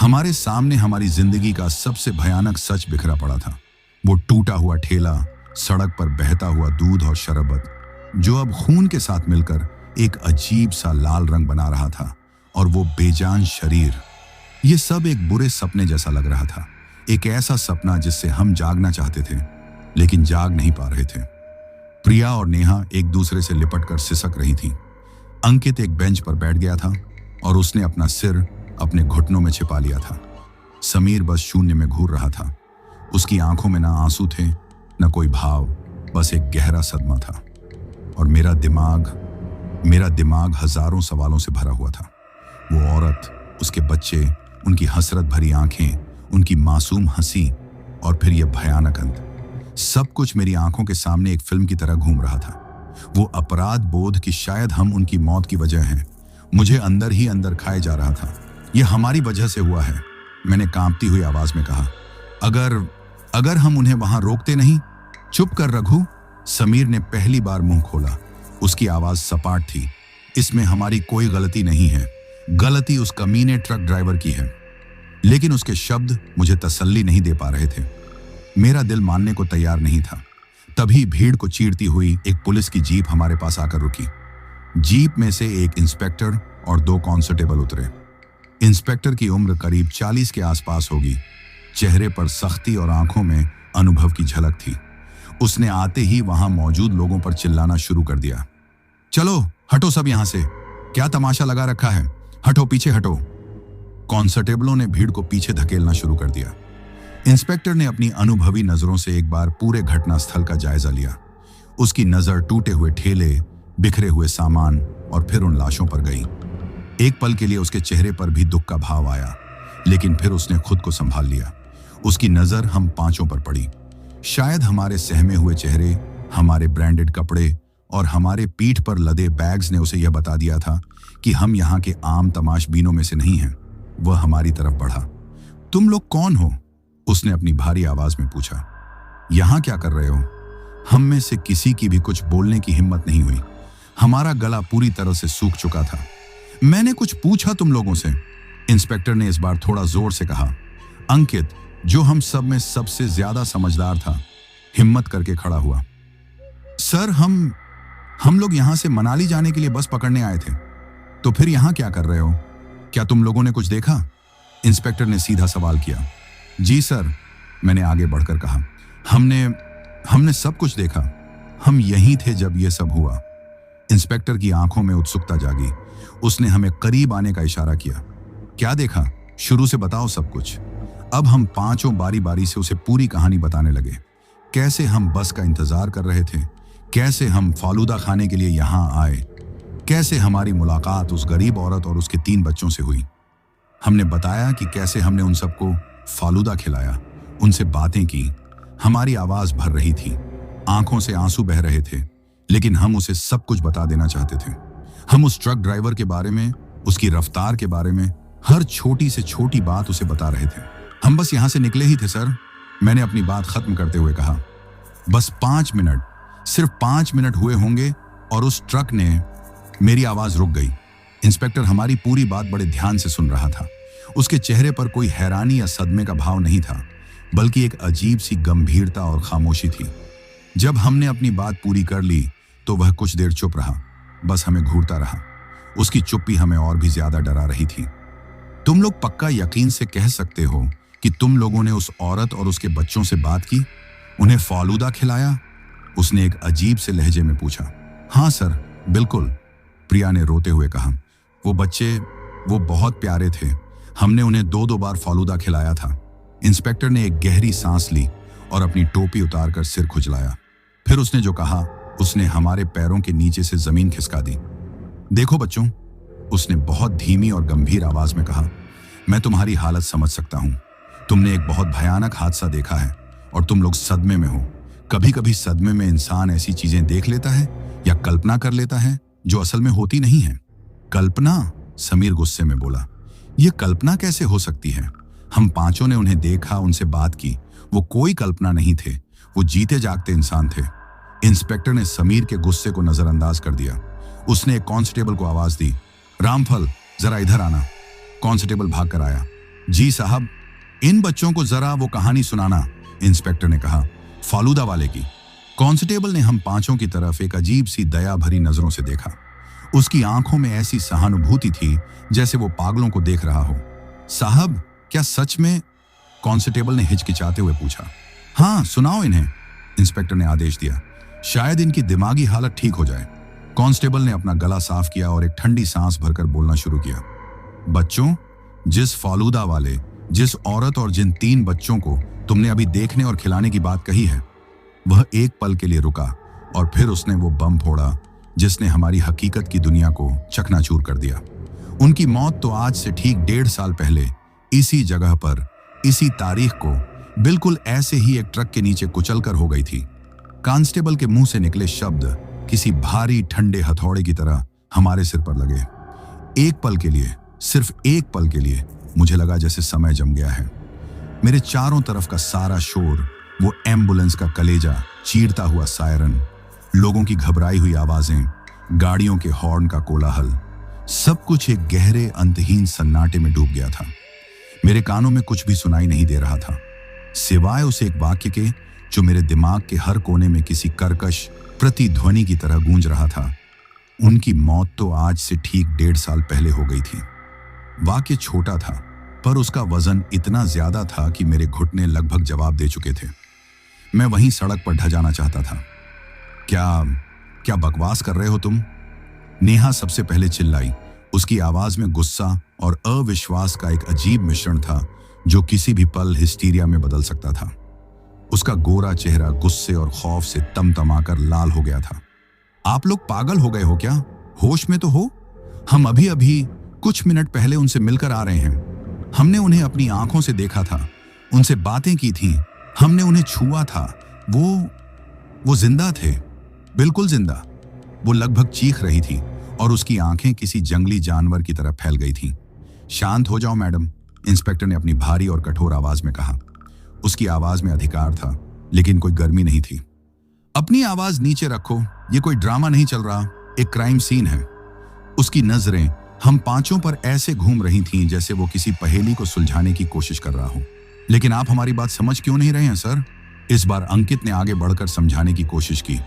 हमारे सामने हमारी जिंदगी का सबसे भयानक सच बिखरा पड़ा था। वो टूटा हुआ ठेला, सड़क पर बहता हुआ दूध और शरबत, जो अब खून के साथ मिलकर एक अजीब सा लाल रंग बना रहा था, और वो बेजान शरीर, ये सब एक बुरे सपने जैसा लग रहा था। एक ऐसा सपना जिससे हम जागना चाहते थे लेकिन जाग नहीं पा रहे थे। प्रिया और नेहा एक दूसरे से लिपट कर सिसक रही थीं। अंकित एक बेंच पर बैठ गया था और उसने अपना सिर अपने घुटनों में छिपा लिया था। समीर बस शून्य में घूर रहा था। उसकी आंखों में ना आंसू थे, न कोई भाव, बस एक गहरा सदमा था। और मेरा दिमाग हजारों सवालों से भरा हुआ था। वो औरत, उसके बच्चे, उनकी हसरत भरी आंखें, उनकी मासूम हंसी, और फिर यह भयानक अंत। सब कुछ मेरी आंखों के सामने एक फिल्म की तरह घूम रहा था। वो अपराध बोध कि शायद हम उनकी मौत की वजह हैं, मुझे अंदर ही अंदर खाए जा रहा था। यह हमारी वजह से हुआ है, मैंने कांपती हुई आवाज में कहा। अगर हम उन्हें वहां रोकते नहीं। चुप कर रघु, समीर ने पहली बार मुंह खोला। उसकी आवाज सपाट थी। इसमें हमारी कोई गलती नहीं है, गलती उस कमीने ट्रक ड्राइवर की है। लेकिन उसके शब्द मुझे तसल्ली नहीं दे पा रहे थे। मेरा दिल मानने को तैयार नहीं था। तभी भीड़ को चीरती हुई एक पुलिस की जीप हमारे पास आकर रुकी। जीप में से एक इंस्पेक्टर और 2 कांस्टेबल उतरे। इंस्पेक्टर की उम्र करीब 40 के आसपास होगी। चेहरे पर सख्ती और आंखों में अनुभव की झलक थी। उसने आते ही वहां मौजूद लोगों पर चिल्लाना शुरू कर दिया। चलो हटो सब यहां से, क्या तमाशा लगा रखा है, हटो, पीछे हटो। कांस्टेबलों ने भीड़ को पीछे धकेलना शुरू कर दिया। इंस्पेक्टर ने अपनी अनुभवी नजरों से एक बार पूरे घटनास्थल का जायजा लिया। उसकी नजर टूटे हुए ठेले, बिखरे हुए सामान और फिर उन लाशों पर गई। एक पल के लिए उसके चेहरे पर भी दुख का भाव आया, लेकिन फिर उसने खुद को संभाल लिया। उसकी नजर हम पांचों पर पड़ी। शायद हमारे सहमे हुए चेहरे, हमारे ब्रांडेड कपड़े और हमारे पीठ पर लदे बैग्स ने उसे यह बता दिया था कि हम यहाँ के आम तमाशबीनों में से नहीं हैं। वह हमारी तरफ बढ़ा। तुम लोग कौन हो? उसने अपनी भारी आवाज में पूछा। यहां क्या कर रहे हो? हम में से किसी की भी कुछ बोलने की हिम्मत नहीं हुई। हमारा गला पूरी तरह से सूख चुका था। मैंने कुछ पूछा तुम लोगों से? इंस्पेक्टर ने इस बार थोड़ा जोर से कहा। अंकित, जो हम सब में सबसे ज्यादा समझदार था, हिम्मत करके खड़ा हुआ। सर, हम लोग यहां से मनाली जाने के लिए बस पकड़ने आए थे। तो फिर यहां क्या कर रहे हो? क्या तुम लोगों ने कुछ देखा? इंस्पेक्टर ने सीधा सवाल किया। जी सर, मैंने आगे बढ़कर कहा। हमने सब कुछ देखा। हम यहीं थे जब यह सब हुआ। इंस्पेक्टर की आंखों में उत्सुकता जागी। उसने हमें करीब आने का इशारा किया। क्या देखा? शुरू से बताओ सब कुछ। अब हम पांचों बारी बारी से उसे पूरी कहानी बताने लगे। कैसे हम बस का इंतजार कर रहे थे, कैसे हम फालूदा खाने के लिए यहां आए, कैसे हमारी मुलाकात उस गरीब औरत और उसके 3 बच्चों से हुई। हमने बताया कि कैसे हमने उन सबको फालूदा खिलाया, उनसे बातें की। हमारी आवाज भर रही थी, आंखों से आंसू बह रहे थे, लेकिन हम उसे सब कुछ बता देना चाहते थे। हम उस ट्रक ड्राइवर के बारे में, उसकी रफ्तार के बारे में, हर छोटी से छोटी बात उसे बता रहे थे। हम बस यहां से निकले ही थे सर, मैंने अपनी बात खत्म करते हुए कहा। बस 5 मिनट, सिर्फ 5 मिनट हुए होंगे और उस ट्रक ने। मेरी आवाज रुक गई। इंस्पेक्टर हमारी पूरी बात बड़े ध्यान से सुन रहा था। उसके चेहरे पर कोई हैरानी या सदमे का भाव नहीं था, बल्कि एक अजीब सी गंभीरता और खामोशी थी। जब हमने अपनी बात पूरी कर ली तो वह कुछ देर चुप रहा, बस हमें घूरता रहा। उसकी चुप्पी हमें और भी ज्यादा डरा रही थी। तुम लोग पक्का यकीन से कह सकते हो कि तुम लोगों ने उस औरत और उसके बच्चों से बात की, उन्हें फालूदा खिलाया? उसने एक अजीब से लहजे में पूछा। हाँ सर, बिल्कुल, प्रिया ने रोते हुए कहा। वो बच्चे, वो बहुत प्यारे थे। हमने उन्हें 2-2 बार फालूदा खिलाया था। इंस्पेक्टर ने एक गहरी सांस ली और अपनी टोपी उतारकर सिर खुजलाया। फिर उसने जो कहा, उसने हमारे पैरों के नीचे से जमीन खिसका दी। देखो बच्चों, उसने बहुत धीमी और गंभीर आवाज में कहा, मैं तुम्हारी हालत समझ सकता हूं। तुमने एक बहुत भयानक हादसा देखा है और तुम लोग सदमे में हो। कभी कभी सदमे में इंसान ऐसी चीजें देख लेता है या कल्पना कर लेता है जो असल में होती नहीं है। कल्पना? समीर गुस्से में बोला, यह कल्पना कैसे हो सकती है? हम पांचों ने उन्हें देखा, उनसे बात की। वो कोई कल्पना नहीं थे, वो जीते जागते इंसान थे। इंस्पेक्टर ने समीर के गुस्से को नजरअंदाज कर दिया। उसने एक कांस्टेबल को आवाज दी, रामफल जरा इधर आना। कांस्टेबल भागकर आया। जी साहब, इन बच्चों को जरा वो कहानी सुनाना, इंस्पेक्टर ने कहा, फालूदा वाले की। कांस्टेबल ने हम पांचों की तरफ एक अजीब सी दया भरी नजरों से देखा। उसकी आंखों में ऐसी सहानुभूति थी जैसे वो पागलों को देख रहा हो। साहब, क्या सच में? कांस्टेबल ने हिचकिचाते हुए पूछा। हाँ, सुनाओ इन्हें, इंस्पेक्टर ने आदेश दिया। शायद इनकी दिमागी हालत ठीक हो जाए। कांस्टेबल ने अपना गला साफ किया और एक ठंडी सांस भरकर बोलना शुरू किया। बच्चों, जिस फालूदा वाले, जिस औरत और जिन 3 बच्चों को तुमने अभी देखने और खिलाने की बात कही है, वह एक पल के लिए रुका और फिर उसने वो बम फोड़ा जिसने हमारी हकीकत की दुनिया को चकनाचूर कर दिया। उनकी मौत तो आज से ठीक 1.5 साल पहले इसी जगह पर, इसी तारीख को बिल्कुल ऐसे ही एक ट्रक के नीचे कुचलकर हो गई थी। कांस्टेबल के मुंह से निकले शब्द किसी भारी ठंडे हथौड़े की तरह हमारे सिर पर लगे। एक पल के लिए, सिर्फ एक पल के लिए मुझे लगा जैसे समय जम गया है। मेरे चारों तरफ का सारा शोर, वो एम्बुलेंस का कलेजा चीरता हुआ सायरन, लोगों की घबराई हुई आवाजें, गाड़ियों के हॉर्न का कोलाहल, सब कुछ एक गहरे अंतहीन सन्नाटे में डूब गया था। मेरे कानों में कुछ भी सुनाई नहीं दे रहा था, सिवाय उस एक वाक्य के जो मेरे दिमाग के हर कोने में किसी कर्कश प्रतिध्वनि की तरह गूंज रहा था। उनकी मौत तो आज से ठीक 1.5 साल पहले हो गई थी। वाक्य छोटा था, पर उसका वजन इतना ज्यादा था कि मेरे घुटने लगभग जवाब दे चुके थे। मैं वहीं सड़क पर ढह जाना चाहता था। क्या बकवास कर रहे हो तुम? नेहा सबसे पहले चिल्लाई। उसकी आवाज में गुस्सा और अविश्वास का एक अजीब मिश्रण था जो किसी भी पल हिस्टीरिया में बदल सकता था। उसका गोरा चेहरा गुस्से और खौफ से तमतमाकर लाल हो गया था। आप लोग पागल हो गए हो क्या? होश में तो हो? हम अभी अभी कुछ मिनट पहले उनसे मिलकर आ रहे हैं। हमने उन्हें अपनी आंखों से देखा था, उनसे बातें की थीं, हमने उन्हें छुआ था। वो जिंदा थे, बिल्कुल जिंदा। वो लगभग चीख रही थी और उसकी आंखें किसी जंगली जानवर की तरह फैल गई थीं। शांत हो जाओ मैडम, इंस्पेक्टर ने अपनी भारी और कठोर आवाज में कहा। उसकी आवाज में अधिकार था, लेकिन कोई गर्मी नहीं थी। अपनी आवाज नीचे रखो, ये कोई ड्रामा नहीं चल रहा, एक क्राइम सीन है। उसकी नजरें हम पांचों पर ऐसे घूम रही थीं जैसे वो किसी पहेली को सुलझाने की कोशिश कर रहा हो। लेकिन आप हमारी बात समझ क्यों नहीं रहे हैं सर? इस बार अंकित ने आगे बढ़कर समझाने की कोशिश की।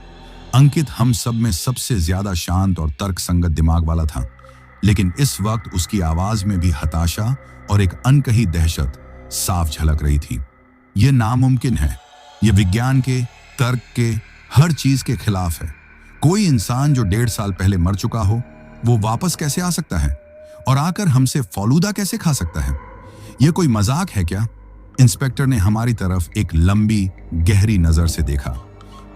अंकित हम सब में सबसे ज्यादा शांत और तर्कसंगत दिमाग वाला था, लेकिन इस वक्त उसकी आवाज में भी हताशा और एक अनकही दहशत साफ झलक रही थी। यह नामुमकिन है, यह विज्ञान के, तर्क के, हर चीज के खिलाफ है। कोई इंसान जो 1.5 साल पहले मर चुका हो, वो वापस कैसे आ सकता है और आकर हमसे फालूदा कैसे खा सकता है? यह कोई मजाक है क्या? इंस्पेक्टर ने हमारी तरफ एक लंबी गहरी नजर से देखा।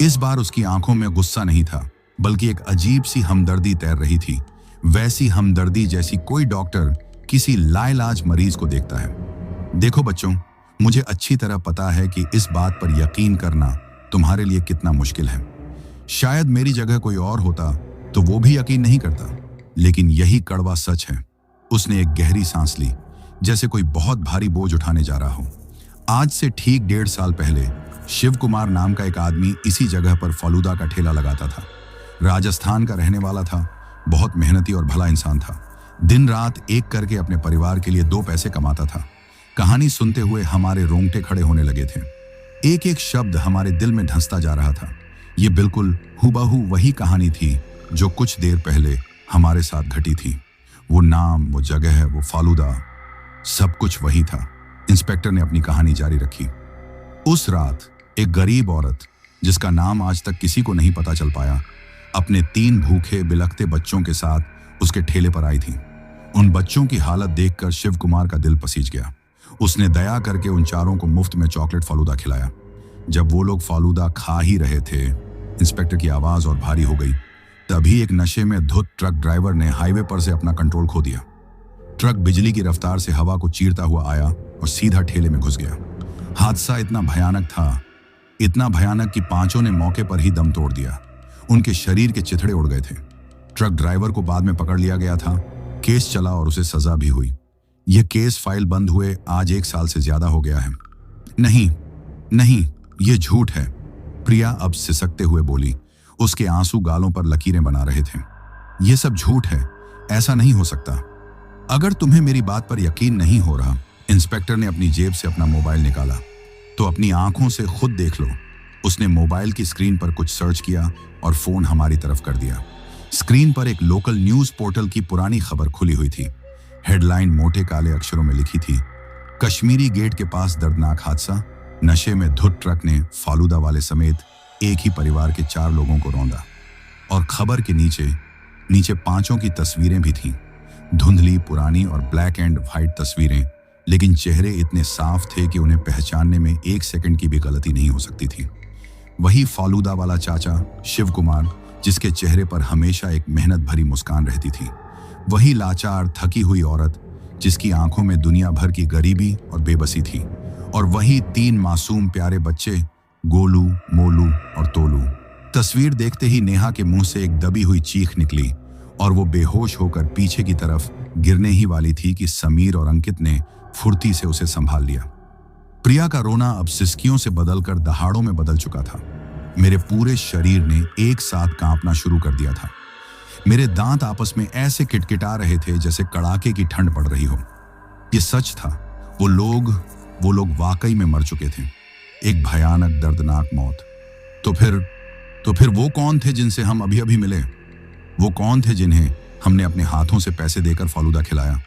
इस बार उसकी आंखों में गुस्सा नहीं था, बल्कि एक अजीब सी हमदर्दी तैर रही थी। वैसी हमदर्दी जैसी कोई डॉक्टर किसी लाइलाज मरीज को देखता है। देखो बच्चों, मुझे अच्छी तरह पता है कि इस बात पर यकीन करना तुम्हारे लिए कितना मुश्किल है। शायद मेरी जगह कोई और होता तो वो भी यकीन नहीं करता, लेकिन यही कड़वा सच है। उसने एक गहरी सांस ली, जैसे कोई बहुत भारी बोझ उठाने जा रहा हो। आज से ठीक 1.5 साल पहले शिव कुमार नाम का एक आदमी इसी जगह पर फालूदा का ठेला लगाता था। राजस्थान का रहने वाला था, बहुत मेहनती और भला इंसान था। दिन रात एक करके अपने परिवार के लिए 2 पैसे कमाता था। कहानी सुनते हुए हमारे रोंगटे खड़े होने लगे थे। एक एक शब्द हमारे दिल में धंसता जा रहा था। ये बिल्कुल हुबहू वही कहानी थी जो कुछ देर पहले हमारे साथ घटी थी। वो नाम, वो जगह, वो फालूदा, सब कुछ वही था। इंस्पेक्टर ने अपनी कहानी जारी रखी। उस रात एक गरीब औरत, जिसका नाम आज तक किसी को नहीं पता चल पाया, अपने 3 भूखे बिलखते बच्चों के साथ उसके ठेले पर आई थी। उन बच्चों की हालत देखकर शिव कुमार का दिल पसीज गया। उसने दया करके उन चारों को मुफ्त में चॉकलेट फालूदा खिलाया। जब वो लोग फालूदा खा ही रहे थे, इंस्पेक्टर की आवाज और भारी हो गई। तभी एक नशे में धुत ट्रक ड्राइवर ने हाईवे पर से अपना कंट्रोल खो दिया। ट्रक बिजली की रफ्तार से हवा को चीरता हुआ आया और सीधा ठेले में घुस गया। हादसा इतना भयानक कि पांचों ने मौके पर ही दम तोड़ दिया। उनके शरीर के चिथड़े उड़ गए थे। ट्रक ड्राइवर को बाद में पकड़ लिया गया था। केस चला और उसे सजा भी हुई। यह केस फाइल बंद हुए आज 1 साल से ज्यादा हो गया है। नहीं, यह झूठ है, प्रिया अब सिसकते हुए बोली। उसके आंसू गालों पर लकीरें बना रहे थे। यह सब झूठ है, ऐसा नहीं हो सकता। अगर तुम्हें मेरी बात पर यकीन नहीं हो रहा, इंस्पेक्टर ने अपनी जेब से अपना मोबाइल निकाला, तो अपनी आंखों से खुद देख लो। उसने मोबाइल की स्क्रीन पर कुछ सर्च किया और फोन हमारी तरफ कर दिया। स्क्रीन पर एक लोकल न्यूज पोर्टल की पुरानी खबर खुली हुई थी। हेडलाइन मोटे काले अक्षरों में लिखी थी, कश्मीरी गेट के पास दर्दनाक हादसा, नशे में धुत ट्रक ने फालूदा वाले समेत एक ही परिवार के 4 लोगों को रौंदा। और खबर के नीचे पांचों की तस्वीरें भी थीं। धुंधली, पुरानी और ब्लैक एंड व्हाइट तस्वीरें, लेकिन चेहरे इतने साफ थे कि उन्हें पहचानने में 1 सेकंड की भी गलती नहीं हो सकती थी। वही फालूदा वाला चाचा शिव कुमार, जिसके चेहरे पर हमेशा एक मेहनत भरी मुस्कान रहती थी। वही लाचार, थकी हुई औरत, जिसकी आंखों में दुनिया भर की गरीबी और बेबसी थी। और वही 3 मासूम प्यारे बच्चे, गोलू, मोलू और तोलू। तस्वीर देखते ही नेहा के मुंह से एक दबी हुई चीख निकली और वो बेहोश होकर पीछे की तरफ गिरने ही वाली थी कि समीर और अंकित ने फुर्ती से उसे संभाल लिया। प्रिया का रोना अब सिसकियों से बदलकर दहाड़ों में बदल चुका था। मेरे पूरे शरीर ने एक साथ कांपना शुरू कर दिया था। मेरे दांत आपस में ऐसे किटकिटा रहे थे जैसे कड़ाके की ठंड पड़ रही हो। ये सच था, वो लोग वाकई में मर चुके थे। एक भयानक दर्दनाक मौत। तो फिर वो कौन थे जिनसे हम अभी अभी मिले? वो कौन थे जिन्हें हमने अपने हाथों से पैसे देकर फालूदा खिलाया?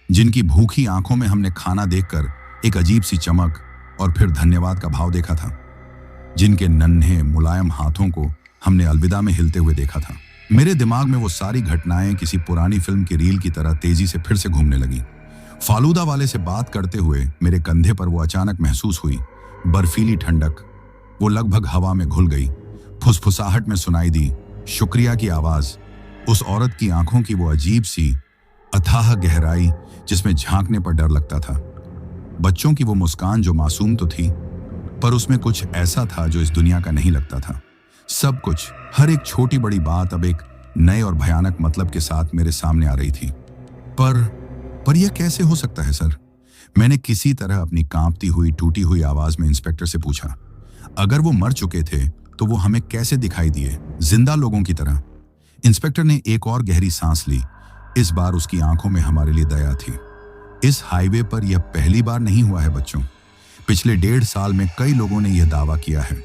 जिनकी भूखी आंखों में हमने खाना देखकर एक अजीब सी चमक और फिर धन्यवाद का भाव देखा था? जिनके नन्हे मुलायम हाथों को हमने अलविदा में हिलते हुए देखा था? मेरे दिमाग में वो सारी घटनाएं किसी पुरानी फिल्म की रील की तरह तेजी से फिर से घूमने लगी। फालूदा वाले से बात करते हुए मेरे कंधे पर वो अचानक महसूस हुई बर्फीली ठंडक। वो लगभग हवा में घुल गई। फुसफुसाहट में सुनाई दी शुक्रिया की आवाज। उस औरत की आंखों की वो अजीब सी अथाह गहराई जिसमें झांकने पर डर लगता था। बच्चों की वो मुस्कान जो मासूम तो थी, पर उसमें कुछ ऐसा था जो इस दुनिया का नहीं लगता था। सब कुछ, हर एक छोटी बड़ी बात अब एक नए और भयानक मतलब के साथ मेरे सामने आ रही थी। पर यह कैसे हो सकता है सर? मैंने किसी तरह अपनी कांपती हुई टूटी हुई आवाज में इंस्पेक्टर से पूछा। अगर वो मर चुके थे तो वो हमें कैसे दिखाई दिए, जिंदा लोगों की तरह? इंस्पेक्टर ने एक और गहरी सांस ली। इस बार उसकी आंखों में हमारे लिए दया थी। इस हाईवे पर यह पहली बार नहीं हुआ है बच्चों। पिछले 1.5 साल में कई लोगों ने यह दावा किया है।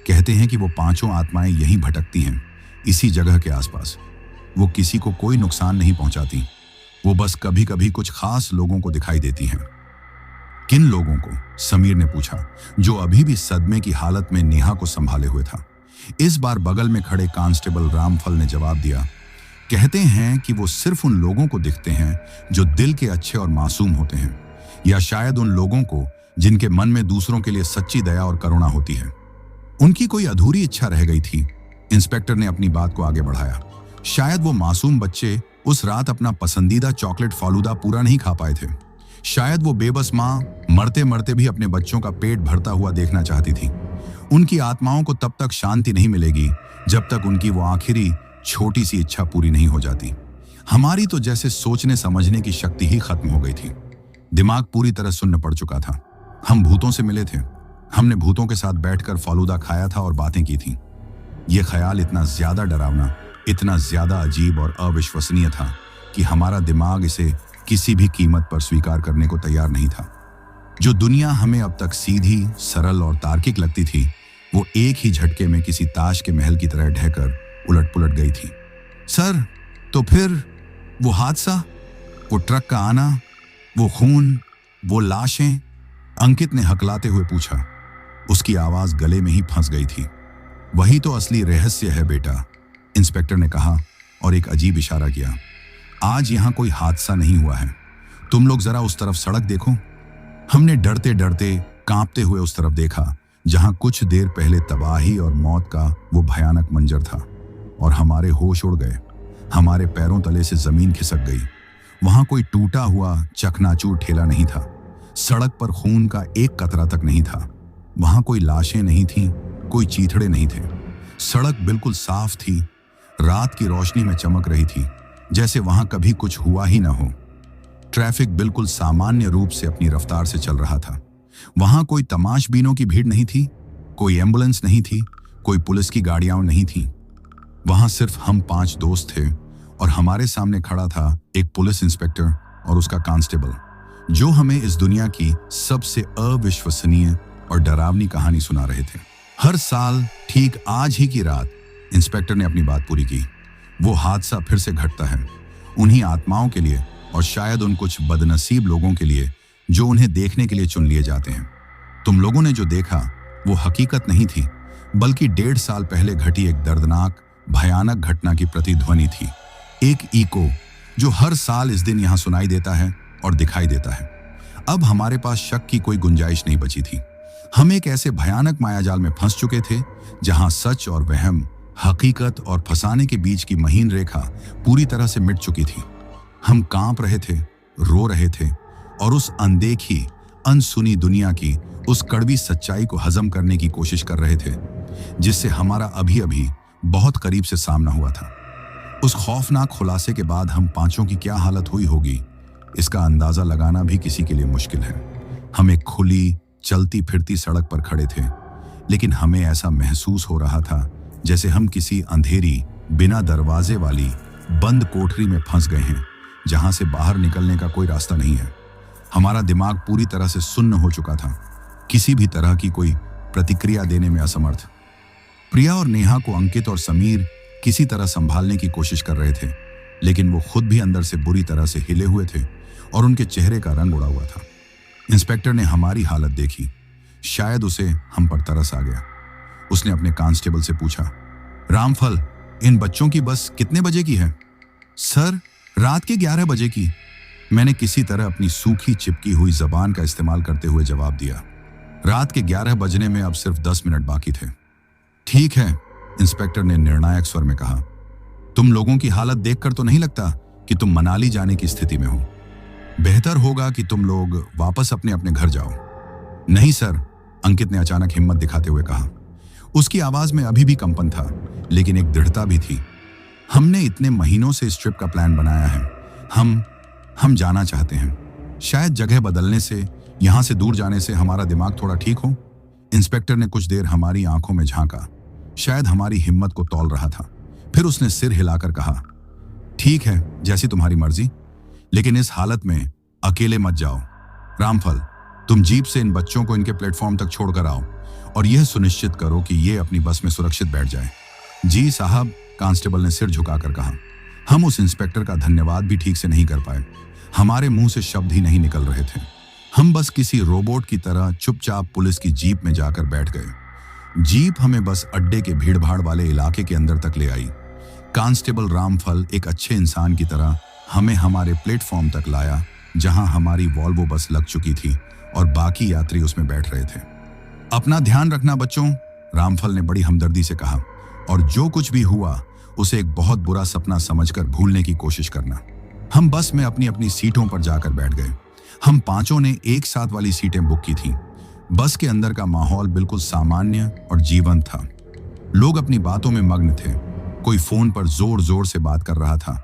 कहते हैं कि वो 5 आत्माएं यहीं भटकती हैं, इसी जगह के आसपास। वो किसी को कोई नुकसान नहीं पहुंचाती। वो बस कभी कभी कुछ खास लोगों को दिखाई देती हैं। किन लोगों को? समीर ने पूछा, जो अभी भी सदमे की हालत में नेहा को संभाले हुए था। इस बार बगल में खड़े कांस्टेबल रामफल ने जवाब दिया, कहते हैं कि वो सिर्फ उन लोगों को दिखते हैं जो दिल के अच्छे और मासूम होते हैं, या शायद उन लोगों को जिनके मन में दूसरों के लिए सच्ची दया और करुणा होती है। उनकी कोई अधूरी इच्छा रह गई थी। इंस्पेक्टर ने अपनी बात को आगे बढ़ाया। शायद वो मासूम बच्चे उस रात अपना पसंदीदा चॉकलेट फालूदा पूरा नहीं खा पाए थे। शायद वो बेबस माँ मरते मरते भी अपने बच्चों का पेट भरता हुआ देखना चाहती थी। उनकी आत्माओं को तब तक शांति नहीं मिलेगी जब तक उनकी वो आखिरी छोटी सी इच्छा पूरी नहीं हो जाती। हमारी तो जैसे सोचने समझने की शक्ति ही खत्म हो गई थी। दिमाग पूरी तरह सुन्न पड़ चुका था। हम भूतों से मिले थे। हमने भूतों के साथ बैठकर फालूदा खाया था और बातें की थी। यह ख्याल इतना ज्यादा डरावना, इतना ज्यादा अजीब और अविश्वसनीय था कि हमारा दिमाग इसे किसी भी कीमत पर स्वीकार करने को तैयार नहीं था। जो दुनिया हमें अब तक सीधी, सरल और तार्किक लगती थी, वो एक ही झटके में किसी ताश के महल की तरह ढहकर उलट पुलट गई थी। सर, तो फिर वो हादसा, वो ट्रक का आना, वो खून, वो लाशें? अंकित ने हकलाते हुए पूछा। उसकी आवाज गले में ही फंस गई थी। वही तो असली रहस्य है बेटा, इंस्पेक्टर ने कहा और एक अजीब इशारा किया। आज यहां कोई हादसा नहीं हुआ है। तुम लोग जरा उस तरफ सड़क देखो। हमने डरते डरते, कांपते हुए उस तरफ देखा जहां कुछ देर पहले तबाही और मौत का वो भयानक मंजर था। और हमारे होश उड़ गए। हमारे पैरों तले से जमीन खिसक गई। वहां कोई टूटा हुआ चकनाचूर ठेला नहीं था। सड़क पर खून का एक कतरा तक नहीं था। वहां कोई लाशें नहीं थीं, कोई चीथड़े नहीं थे। सड़क बिल्कुल साफ थी, रात की रोशनी में चमक रही थी, जैसे वहां कभी कुछ हुआ ही ना हो। ट्रैफिक बिल्कुल सामान्य रूप से अपनी रफ्तार से चल रहा था। वहां कोई तमाशबीनों की भीड़ नहीं थी, कोई एम्बुलेंस नहीं थी, कोई पुलिस की गाड़ियां नहीं थीं। वहां सिर्फ हम 5 दोस्त थे और हमारे सामने खड़ा था एक पुलिस इंस्पेक्टर और उसका कांस्टेबल, जो हमें इस दुनिया की सबसे अविश्वसनीय और डरावनी कहानी सुना रहे थे। हर साल ठीक आज ही की रात इंस्पेक्टर ने अपनी बात पूरी की। वो हादसा फिर से घटता है, उन्हीं आत्माओं के लिए और शायद उन कुछ बदनसीब लोगों के लिए जो उन्हें देखने के लिए चुन लिए जाते हैं। तुम लोगों ने जो देखा वो हकीकत नहीं थी, बल्कि 1.5 साल पहले घटी एक दर्दनाक भयानक घटना की प्रतिध्वनि थी। एक इको जो हर साल इस दिन यहां सुनाई देता है और दिखाई देता है। अब हमारे पास शक की कोई गुंजाइश नहीं बची थी। हम एक ऐसे भयानक मायाजाल में फंस चुके थे जहां सच और वहम, हकीकत और फसाने के बीच की महीन रेखा पूरी तरह से मिट चुकी थी। हम कांप रहे थे, रो रहे थे और उस अनदेखी, अनसुनी दुनिया की उस कड़वी सच्चाई को हजम करने की कोशिश कर रहे थे, जिससे हमारा अभी अभी बहुत करीब से सामना हुआ था। उस खौफनाक खुलासे के बाद हम पांचों की क्या हालत हुई होगी, इसका अंदाजा लगाना भी किसी के लिए मुश्किल है। हम एक खुली, चलती फिरती सड़क पर खड़े थे, लेकिन हमें ऐसा महसूस हो रहा था जैसे हम किसी अंधेरी, बिना दरवाजे वाली बंद कोठरी में फंस गए हैं, जहां से बाहर निकलने का कोई रास्ता नहीं है। हमारा दिमाग पूरी तरह से सुन्न हो चुका था, किसी भी तरह की कोई प्रतिक्रिया देने में असमर्थ। प्रिया और नेहा को अंकित और समीर किसी तरह संभालने की कोशिश कर रहे थे, लेकिन वो खुद भी अंदर से बुरी तरह से हिले हुए थे और उनके चेहरे का रंग उड़ा हुआ था। इंस्पेक्टर ने हमारी हालत देखी, शायद उसे हम पर तरस आ गया। उसने अपने कांस्टेबल से पूछा, रामफल, इन बच्चों की बस कितने बजे की है? सर, रात के 11 बजे की, मैंने किसी तरह अपनी सूखी चिपकी हुई जबान का इस्तेमाल करते हुए जवाब दिया। रात के 11 बजने में अब सिर्फ 10 मिनट बाकी थे। ठीक है, इंस्पेक्टर ने निर्णायक स्वर में कहा, तुम लोगों की हालत देखकर तो नहीं लगता कि तुम मनाली जाने की स्थिति में हो। बेहतर होगा कि तुम लोग वापस अपने अपने घर जाओ। नहीं सर, अंकित ने अचानक हिम्मत दिखाते हुए कहा। उसकी आवाज में अभी भी कंपन था, लेकिन एक दृढ़ता भी थी। हमने इतने महीनों से इस ट्रिप का प्लान बनाया है। हम जाना चाहते हैं। शायद जगह बदलने से, यहां से दूर जाने से हमारा दिमाग थोड़ा ठीक हो। इंस्पेक्टर ने कुछ देर हमारी आंखों में झांका, शायद हमारी हिम्मत को तौल रहा था। फिर उसने सिर हिलाकर कहा, ठीक है, जैसी तुम्हारी मर्जी, लेकिन इस हालत में अकेले मत जाओ। रामफल, तुम जीप से इन बच्चों को इनके प्लेटफॉर्म तक छोड़कर आओ और यह सुनिश्चित करो कि ये अपनी बस में सुरक्षित बैठ जाए। जी साहब, कांस्टेबल ने सिर झुकाकर कहा। हम उस इंस्पेक्टर का धन्यवाद भी ठीक से नहीं कर पाए। हमारे मुंह से शब्द ही नहीं निकल रहे थे। हम बस किसी रोबोट की तरह चुपचाप पुलिस की जीप में जाकर बैठ गए। जीप हमें बस अड्डे के भीड़भाड़ वाले इलाके के अंदर तक ले आई। कांस्टेबल रामफल एक अच्छे इंसान की तरह हमें हमारे प्लेटफॉर्म तक लाया, जहां हमारी वॉल्वो बस लग चुकी थी और बाकी यात्री उसमें बैठ रहे थे। अपना ध्यान रखना बच्चों, रामफल ने बड़ी हमदर्दी से कहा, और जो कुछ भी हुआ उसे एक बहुत बुरा सपना समझकर भूलने की कोशिश करना। हम बस में अपनी अपनी सीटों पर जाकर बैठ गए। हम पांचों ने एक साथ वाली सीटें बुक की थीं। बस के अंदर का माहौल बिल्कुल सामान्य और जीवंत था। लोग अपनी बातों में मग्न थे। कोई फोन पर जोर जोर से बात कर रहा था,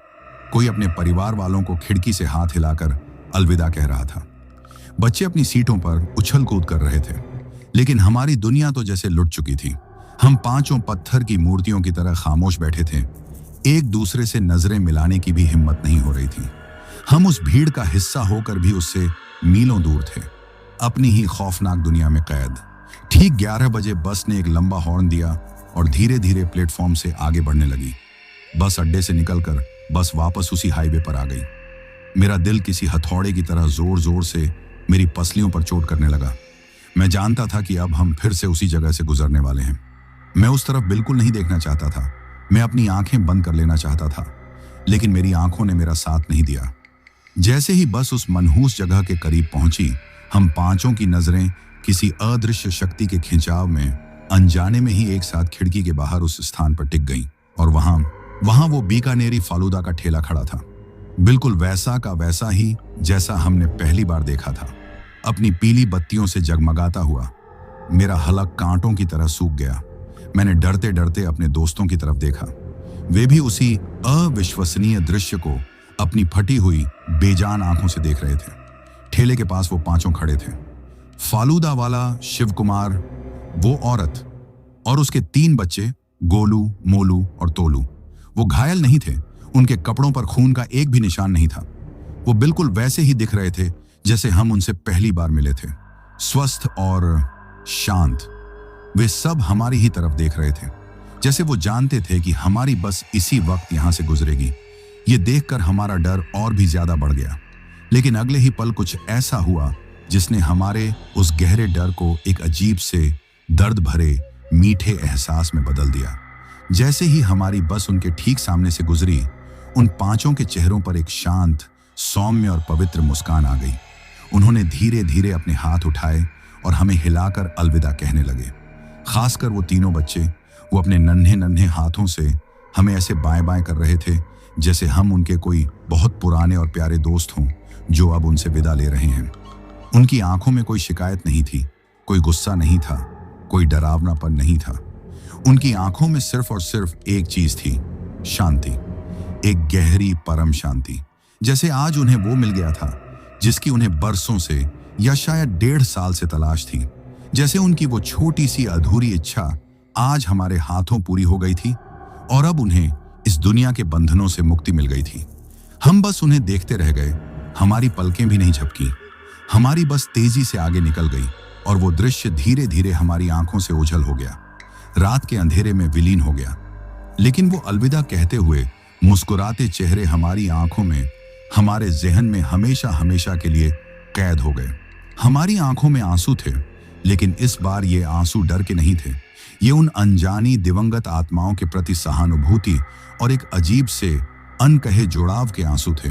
कोई अपने परिवार वालों को खिड़की से हाथ हिलाकर अलविदा कह रहा था। बच्चे अपनी सीटों पर उछल कूद कर रहे थे, लेकिन हमारी दुनिया तो जैसे लुट चुकी थी। हम पांचों पत्थर की मूर्तियों की तरह खामोश बैठे थे। एक दूसरे से नजरें मिलाने की भी हिम्मत नहीं हो रही थी। हम उस भीड़ का हिस्सा होकर भी उससे मीलों दूर थे, अपनी ही खौफनाक दुनिया में कैद। ठीक 11 बजे बस ने एक लंबा हॉर्न दिया और धीरे धीरे प्लेटफॉर्म से आगे बढ़ने लगी। बस अड्डे से निकलकर बस वापस उसी हाईवे पर आ गई। मेरा दिल किसी हथौड़े की तरह जोर जोर से मेरी पसलियों पर चोट करने लगा। मैं जानता था कि अब हम फिर से उसी जगह से गुजरने वाले हैं। मैं उस तरफ बिल्कुल नहीं देखना चाहता था। मैं अपनी आंखें बंद कर लेना चाहता था, लेकिन मेरी आंखों ने मेरा साथ नहीं दिया। जैसे ही बस उस मनहूस जगह के करीब पहुंची, हम पांचों की नजरें किसी अदृश्य शक्ति के खिंचाव में अनजाने में ही एक साथ खिड़की के बाहर उस स्थान पर टिक गईं। और वहां वहां वो बीकानेरी फालूदा का ठेला खड़ा था, बिल्कुल वैसा का वैसा ही जैसा हमने पहली बार देखा था। अपनी पीली बत्तियों से जगमगाता हुआ मेरा हलक कांटों की तरह सूख गया। मैंने डरते डरते अपने दोस्तों की तरफ देखा। वे भी उसी अविश्वसनीय दृश्य को अपनी फटी हुई बेजान आंखों से देख रहे थे। ठेले के पास वो पांचों खड़े थे, फालूदा वाला शिव कुमार, वो औरत और उसके 3 बच्चे, गोलू, मोलू और तोलू। वो घायल नहीं थे, उनके कपड़ों पर खून का एक भी निशान नहीं था। वो बिल्कुल वैसे ही दिख रहे थे जैसे हम उनसे पहली बार मिले थे, स्वस्थ और शांत। वे सब हमारी ही तरफ देख रहे थे, जैसे वो जानते थे कि हमारी बस इसी वक्त यहां से गुजरेगी। ये देखकर हमारा डर और भी ज्यादा बढ़ गया। लेकिन अगले ही पल कुछ ऐसा हुआ जिसने हमारे उस गहरे डर को एक अजीब से दर्द भरे मीठे एहसास में बदल दिया। जैसे ही हमारी बस उनके ठीक सामने से गुजरी, उन पांचों के चेहरों पर एक शांत, सौम्य और पवित्र मुस्कान आ गई। उन्होंने धीरे धीरे अपने हाथ उठाए और हमें हिलाकर अलविदा कहने लगे। खासकर वो तीनों बच्चे, वो अपने नन्हे नन्हे हाथों से हमें ऐसे बाएं बाएं कर रहे थे जैसे हम उनके कोई बहुत पुराने और प्यारे दोस्त हों जो अब उनसे विदा ले रहे हैं। उनकी आंखों में कोई शिकायत नहीं थी, कोई गुस्सा नहीं था, कोई डरावनापन नहीं था। उनकी आंखों में सिर्फ और सिर्फ एक चीज थी, शांति, एक गहरी परम शांति। जैसे आज उन्हें वो मिल गया था जिसकी उन्हें बरसों से या शायद 1.5 साल से तलाश थी। जैसे उनकी वो छोटी सी अधूरी इच्छा आज हमारे हाथों पूरी हो गई थी और अब उन्हें इस दुनिया के बंधनों से मुक्ति मिल गई थी। हम बस उन्हें देखते रह गए, हमारी पलकें भी नहीं झपकी। हमारी बस तेजी से आगे निकल गई और वो दृश्य धीरे धीरे हमारी आंखों से ओझल हो गया, रात के अंधेरे में विलीन हो गया। लेकिन वो अलविदा कहते हुए मुस्कुराते चेहरे हमारी आंखों में, हमारे जहन में हमेशा हमेशा के लिए कैद हो गए। हमारी आंखों में आंसू थे, लेकिन इस बार ये आंसू डर के नहीं थे। ये उन अनजानी दिवंगत आत्माओं के प्रति सहानुभूति और एक अजीब से अनकहे जुड़ाव के आंसू थे।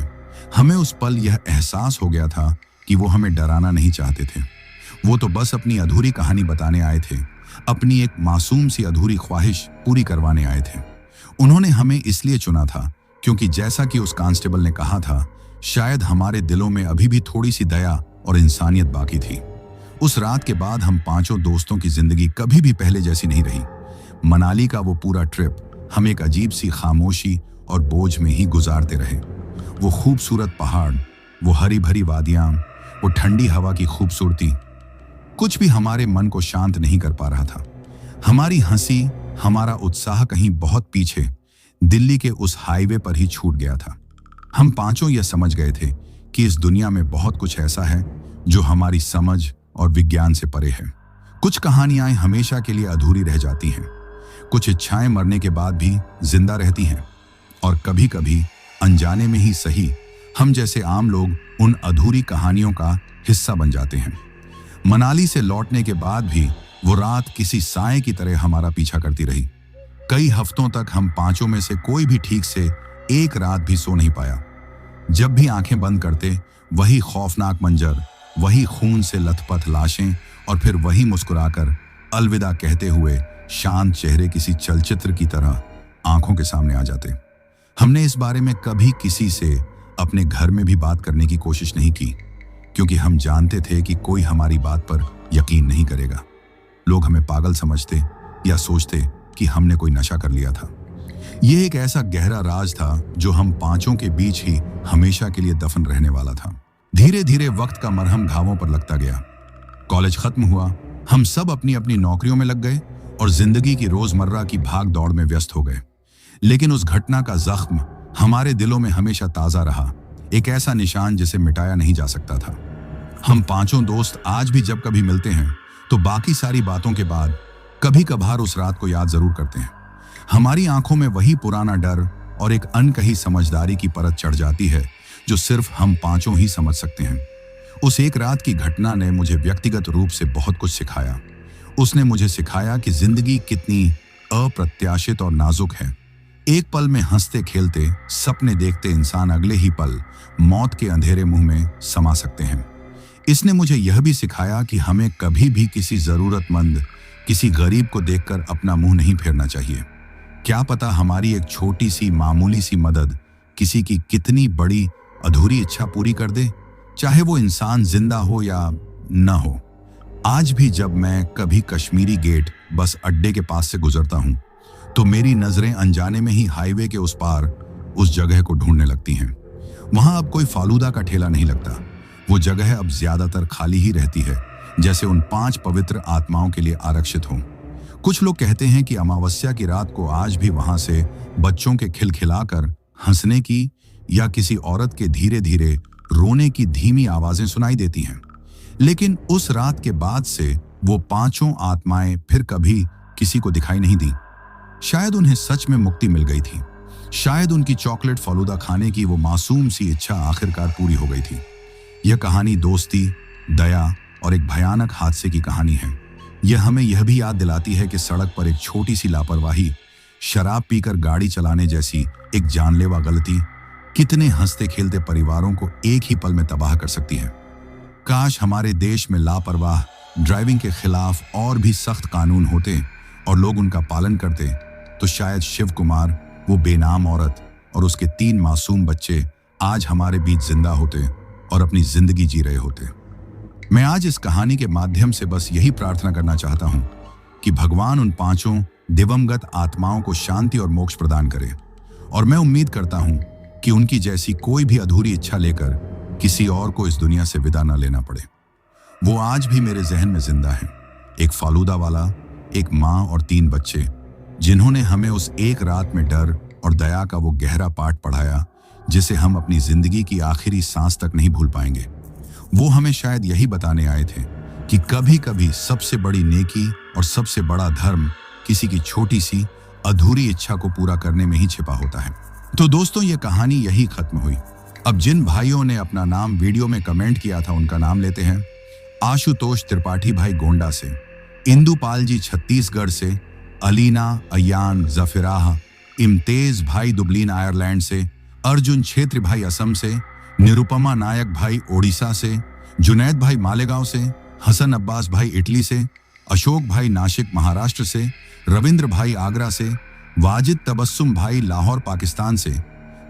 हमें उस पल यह एहसास हो गया था कि वो हमें डराना नहीं चाहते थे। वो तो बस अपनी अधूरी कहानी बताने आए थे, अपनी एक मासूम सी अधूरी ख्वाहिश पूरी करवाने आए थे। उन्होंने हमें इसलिए चुना था क्योंकि जैसा कि उस कांस्टेबल ने कहा था, शायद हमारे दिलों में अभी भी थोड़ी सी दया और इंसानियत बाकी थी। उस रात के बाद हम पांचों दोस्तों की जिंदगी कभी भी पहले जैसी नहीं रही। मनाली का वो पूरा ट्रिप हम एक अजीब सी खामोशी और बोझ में ही गुजारते रहे। वो खूबसूरत पहाड़, वो हरी भरी वादियां, वो ठंडी हवा की खूबसूरती, कुछ भी हमारे मन को शांत नहीं कर पा रहा था। हमारी हंसी, हमारा उत्साह कहीं बहुत पीछे दिल्ली के उस हाईवे पर ही छूट गया था। हम पांचों यह समझ गए थे कि इस दुनिया में बहुत कुछ ऐसा है जो हमारी समझ और विज्ञान से परे है। कुछ कहानियां हमेशा के लिए अधूरी रह जाती हैं, कुछ इच्छाएं मरने के बाद भी जिंदा रहती हैं, और कभी कभी अनजाने में ही सही, हम जैसे आम लोग उन अधूरी कहानियों का हिस्सा बन जाते हैं। मनाली से लौटने के बाद भी वो रात किसी साए की तरह हमारा पीछा करती रही। कई हफ्तों तक हम पांचों में से कोई भी ठीक से एक रात भी सो नहीं पाया। जब भी आंखें बंद करते, वही खौफनाक मंजर, वही खून से लथपथ लाशें और फिर वही मुस्कुराकर अलविदा कहते हुए शांत चेहरे किसी चलचित्र की तरह आंखों के सामने आ जाते। हमने इस बारे में कभी किसी से अपने घर में भी बात करने की कोशिश नहीं की, क्योंकि हम जानते थे कि कोई हमारी बात पर यकीन नहीं करेगा। लोग हमें पागल समझते या सोचते कि हमने कोई नशा कर लिया था। यह एक ऐसा गहरा राज था जो हम पांचों के बीच ही हमेशा के लिए दफन रहने वाला था। धीरे धीरे वक्त का मरहम घावों पर लगता गया। कॉलेज खत्म हुआ, हम सब अपनी अपनी नौकरियों में लग गए और जिंदगी की रोजमर्रा की भाग दौड़ में व्यस्त हो गए। लेकिन उस घटना का जख्म हमारे दिलों में हमेशा ताजा रहा, एक ऐसा निशान जिसे मिटाया नहीं जा सकता था। हम पांचों दोस्त आज भी जब कभी मिलते हैं तो बाकी सारी बातों के बाद कभी कभार उस रात को याद जरूर करते हैं। हमारी आंखों में वही पुराना डर और एक अनकही समझदारी की परत चढ़ जाती है जो सिर्फ हम पांचों ही समझ सकते हैं। उस एक रात की घटना ने मुझे व्यक्तिगत रूप से बहुत कुछ सिखाया। उसने मुझे सिखाया कि जिंदगी कितनी अप्रत्याशित और नाजुक है। एक पल में हंसते खेलते सपने देखते इंसान अगले ही पल मौत के अंधेरे मुंह में समा सकते हैं। इसने मुझे यह भी सिखाया कि हमें कभी भी किसी जरूरतमंद, किसी गरीब को देखकर अपना मुंह नहीं फेरना चाहिए। क्या पता हमारी एक छोटी सी मामूली सी मदद किसी की कितनी बड़ी अधूरी इच्छा पूरी कर दे, चाहे वो इंसान जिंदा हो या न हो। आज भी जब मैं कभी कश्मीरी गेट बस अड्डे के पास से गुजरता हूं, तो मेरी नजरें अनजाने में ही हाईवे के उस पार उस जगह को ढूंढने लगती हैं। वहां अब कोई फालूदा का ठेला नहीं लगता। वो जगह अब ज्यादातर खाली ही रहती है, जैसे उन 5 पवित्र आत्माओं के लिए आरक्षित हो। कुछ लोग कहते हैं कि अमावस्या की रात को आज भी वहां से बच्चों के खिलखिलाकर हंसने की या किसी औरत के धीरे धीरे रोने की धीमी आवाजें सुनाई देती हैं। लेकिन उस रात के बाद से वो 5 आत्माएं फिर कभी किसी को दिखाई नहीं दी। शायद उन्हें सच में मुक्ति मिल गई थी। शायद उनकी चॉकलेट फालूदा खाने की वो मासूम सी इच्छा आखिरकार पूरी हो गई थी। यह कहानी दोस्ती, दया और एक भयानक हादसे की कहानी है। यह हमें यह भी याद दिलाती है कि सड़क पर एक छोटी सी लापरवाही, शराब पीकर गाड़ी चलाने जैसी एक जानलेवा गलती कितने हंसते खेलते परिवारों को एक ही पल में तबाह कर सकती है। काश हमारे देश में लापरवाह ड्राइविंग के खिलाफ और भी सख्त कानून होते और लोग उनका पालन करते, तो शायद शिव कुमार, वो बेनाम औरत और उसके 3 मासूम बच्चे आज हमारे बीच जिंदा होते और अपनी जिंदगी जी रहे होते। मैं आज इस कहानी के माध्यम से बस यही प्रार्थना करना चाहता हूं कि भगवान उन 5 दिवंगत आत्माओं को शांति और मोक्ष प्रदान करे। और मैं उम्मीद करता हूं कि उनकी जैसी कोई भी अधूरी इच्छा लेकर किसी और को इस दुनिया से विदा न लेना पड़े। वो आज भी मेरे जहन में जिंदा है, एक फालूदा वाला, एक माँ और 3 बच्चे, जिन्होंने हमें उस एक रात में डर और दया का वो गहरा पाठ पढ़ाया जिसे हम अपनी जिंदगी की आखिरी सांस तक नहीं भूल पाएंगे। वो हमें शायद यही बताने आए थे कि कभी कभी सबसे बड़ी नेकी और सबसे बड़ा धर्म किसी की छोटी सी अधूरी इच्छा को पूरा करने में ही छिपा होता है। तो दोस्तों, ये कहानी यही खत्म हुई। अब जिन भाइयों ने अपना नाम वीडियो में कमेंट किया था उनका नाम लेते हैं। आशुतोष त्रिपाठी भाई गोंडा से, इंदुपाल जी छत्तीसगढ़ से, अलीना अयान जफिराह, इम्तेज भाई दुबलिन आयरलैंड से, अर्जुन क्षेत्र भाई असम से, निरुपमा नायक भाई ओडिशा से, जुनैद भाई मालेगांव से, हसन अब्बास भाई इटली से, अशोक भाई नासिक महाराष्ट्र से, रविंद्र भाई आगरा से, वाजिद तबस्सुम भाई लाहौर पाकिस्तान से,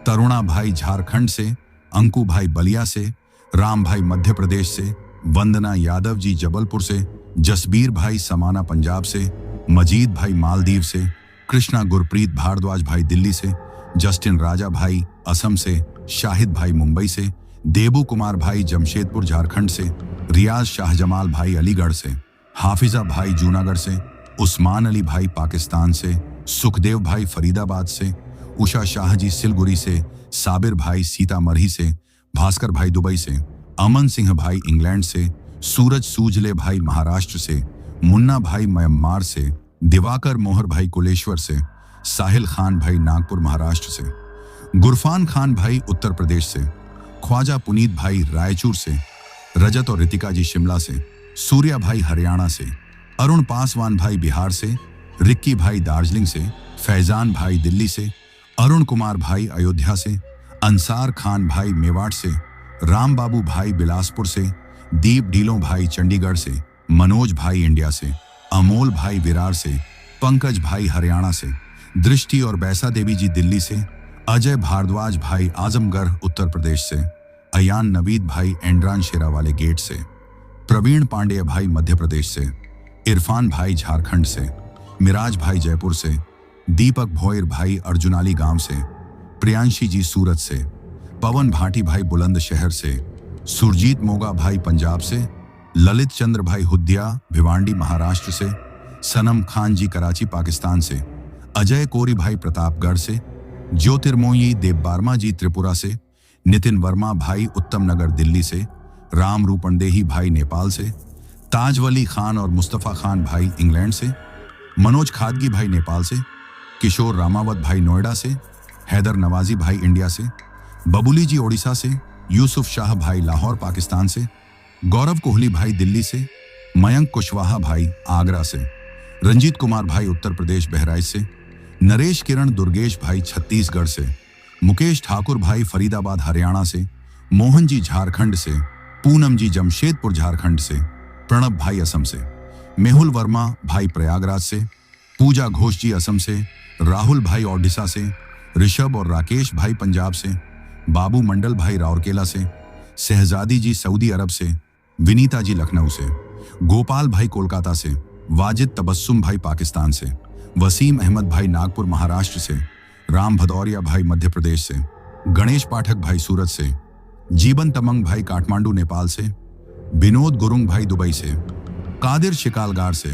तरुणा भाई झारखंड से, अंकु भाई बलिया से, राम भाई मध्य प्रदेश से, वंदना यादव जी जबलपुर से, जसबीर भाई समाना पंजाब से, मजीद भाई मालदीव से, कृष्णा गुरप्रीत भारद्वाज भाई दिल्ली से, जस्टिन राजा भाई असम से, शाहिद भाई मुंबई से, देबू कुमार भाई जमशेदपुर झारखंड से, रियाज शाहजमाल भाई अलीगढ़ से, हाफिजा भाई जूनागढ़ से, उस्मान अली भाई पाकिस्तान से, सुखदेव भाई फरीदाबाद से, उषा शाह जी सिलगुरी से, साबिर भाई सीतामढ़ी से, भास्कर भाई दुबई से, अमन सिंह भाई इंग्लैंड से, सूरज सूजले भाई महाराष्ट्र से, मुन्ना भाई म्यांमार से, दिवाकर मोहर भाई कुलेश्वर से, साहिल खान भाई नागपुर महाराष्ट्र से, गुरफान खान भाई उत्तर प्रदेश से, ख्वाजा पुनीत भाई रायचूर से, रजत और रितिका जी शिमला से, सूर्या भाई हरियाणा से, अरुण पासवान भाई बिहार से, रिक्की भाई दार्जिलिंग से, फैजान भाई दिल्ली से, अरुण कुमार भाई अयोध्या से, अंसार खान भाई मेवाड़ से, राम बाबू भाई बिलासपुर से, दीप ढीलों भाई चंडीगढ़ से, मनोज भाई इंडिया से, अमोल भाई विरार से, पंकज भाई हरियाणा से, दृष्टि और बैसा देवी जी दिल्ली से, अजय भारद्वाज भाई आजमगढ़ उत्तर प्रदेश से, अयान नवीद भाई एंड्रान शेरावाले गेट से, प्रवीण पांडेय भाई मध्य प्रदेश से, इरफान भाई झारखंड से, मिराज भाई जयपुर से, दीपक भोयर भाई अर्जुनाली गांव से, प्रियांशी जी सूरत से, पवन भाटी भाई बुलंदशहर से, सुरजीत मोगा भाई पंजाब से, ललित चंद्र भाई हुद्दिया भिवांडी महाराष्ट्र से, सनम खान जी कराची पाकिस्तान से, अजय कोरी भाई प्रतापगढ़ से, ज्योतिर्मोई देवबार्मा जी त्रिपुरा से, नितिन वर्मा भाई उत्तम नगर दिल्ली से, राम रूपनदेही भाई नेपाल से, ताजवली खान और मुस्तफ़ा खान भाई इंग्लैंड से, मनोज खादगी भाई नेपाल से, किशोर रामावत भाई नोएडा से, हैदर नवाजी भाई इंडिया से, बबुली जी ओडिशा से, यूसुफ शाह भाई लाहौर पाकिस्तान से, गौरव कोहली भाई दिल्ली से, मयंक कुशवाहा भाई आगरा से, रंजीत कुमार भाई उत्तर प्रदेश बहराइच से, नरेश किरण दुर्गेश भाई छत्तीसगढ़ से, मुकेश ठाकुर भाई फरीदाबाद हरियाणा से, मोहन जी झारखंड से, पूनम जी जमशेदपुर झारखंड से, प्रणब भाई असम से, मेहुल वर्मा भाई प्रयागराज से, पूजा घोष जी असम से, राहुल भाई ओडिशा से, ऋषभ और राकेश भाई पंजाब से, बाबू मंडल भाई राउरकेला से, शहजादी जी सऊदी अरब से, विनीता जी लखनऊ से, गोपाल भाई कोलकाता से, वाजिद तबस्सुम भाई पाकिस्तान से, वसीम अहमद भाई नागपुर महाराष्ट्र से, राम भदौरिया भाई मध्य प्रदेश से, गणेश पाठक भाई सूरत से, जीवन तमंग भाई काठमांडू नेपाल से, विनोद गुरुंग भाई दुबई से, कादिर शिकालगार से,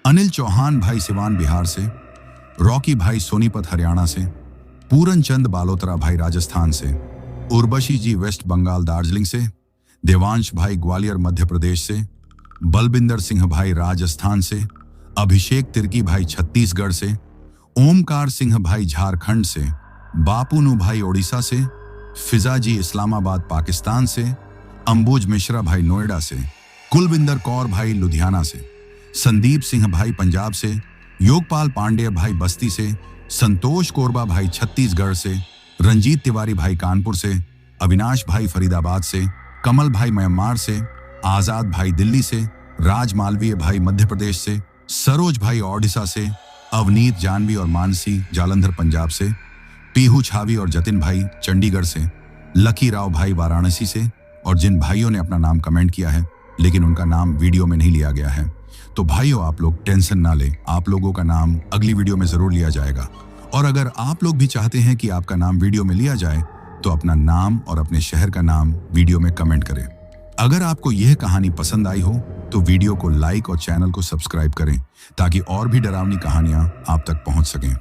अनिल चौहान भाई सिवान बिहार से, रॉकी भाई सोनीपत हरियाणा से, पूरन चंद बालोतरा भाई राजस्थान से, उर्वशी जी वेस्ट बंगाल दार्जिलिंग से, देवांश भाई ग्वालियर मध्य प्रदेश से, बलबिंदर सिंह भाई राजस्थान से, अभिषेक तिर्की भाई छत्तीसगढ़ से, ओमकार सिंह भाई झारखंड से, बापूनु भाई ओडिशा से, फिजा जी इस्लामाबाद पाकिस्तान से, अंबुज मिश्रा भाई नोएडा से, कुलविंदर कौर भाई लुधियाना से, संदीप सिंह भाई पंजाब से, योगपाल पांडे भाई बस्ती से, संतोष कोरबा भाई छत्तीसगढ़ से, रंजीत तिवारी भाई कानपुर से, अविनाश भाई फरीदाबाद से, कमल भाई म्यांमार से, आजाद भाई दिल्ली से, राज मालवीय भाई मध्य प्रदेश से, सरोज भाई ओडिशा से, अवनीत जानवी और मानसी जालंधर पंजाब से, पीहू छावी और जतिन भाई चंडीगढ़ से, लकी राव भाई वाराणसी से, और जिन भाइयों ने अपना नाम कमेंट किया है लेकिन उनका नाम वीडियो में नहीं लिया गया है, तो भाइयों आप लोग टेंशन ना लें, आप लोगों का नाम अगली वीडियो में जरूर लिया जाएगा। और अगर आप लोग भी चाहते हैं कि आपका नाम वीडियो में लिया जाए तो अपना नाम और अपने शहर का नाम वीडियो में कमेंट करें। अगर आपको यह कहानी पसंद आई हो तो वीडियो को लाइक और चैनल को सब्सक्राइब करें ताकि और भी डरावनी कहानियां आप तक पहुंच सकें।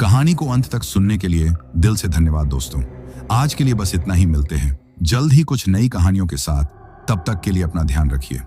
कहानी को अंत तक सुनने के लिए दिल से धन्यवाद दोस्तों। आज के लिए बस इतना ही, मिलते हैं जल्द ही कुछ नई कहानियों के साथ। तब तक के लिए अपना ध्यान रखिए।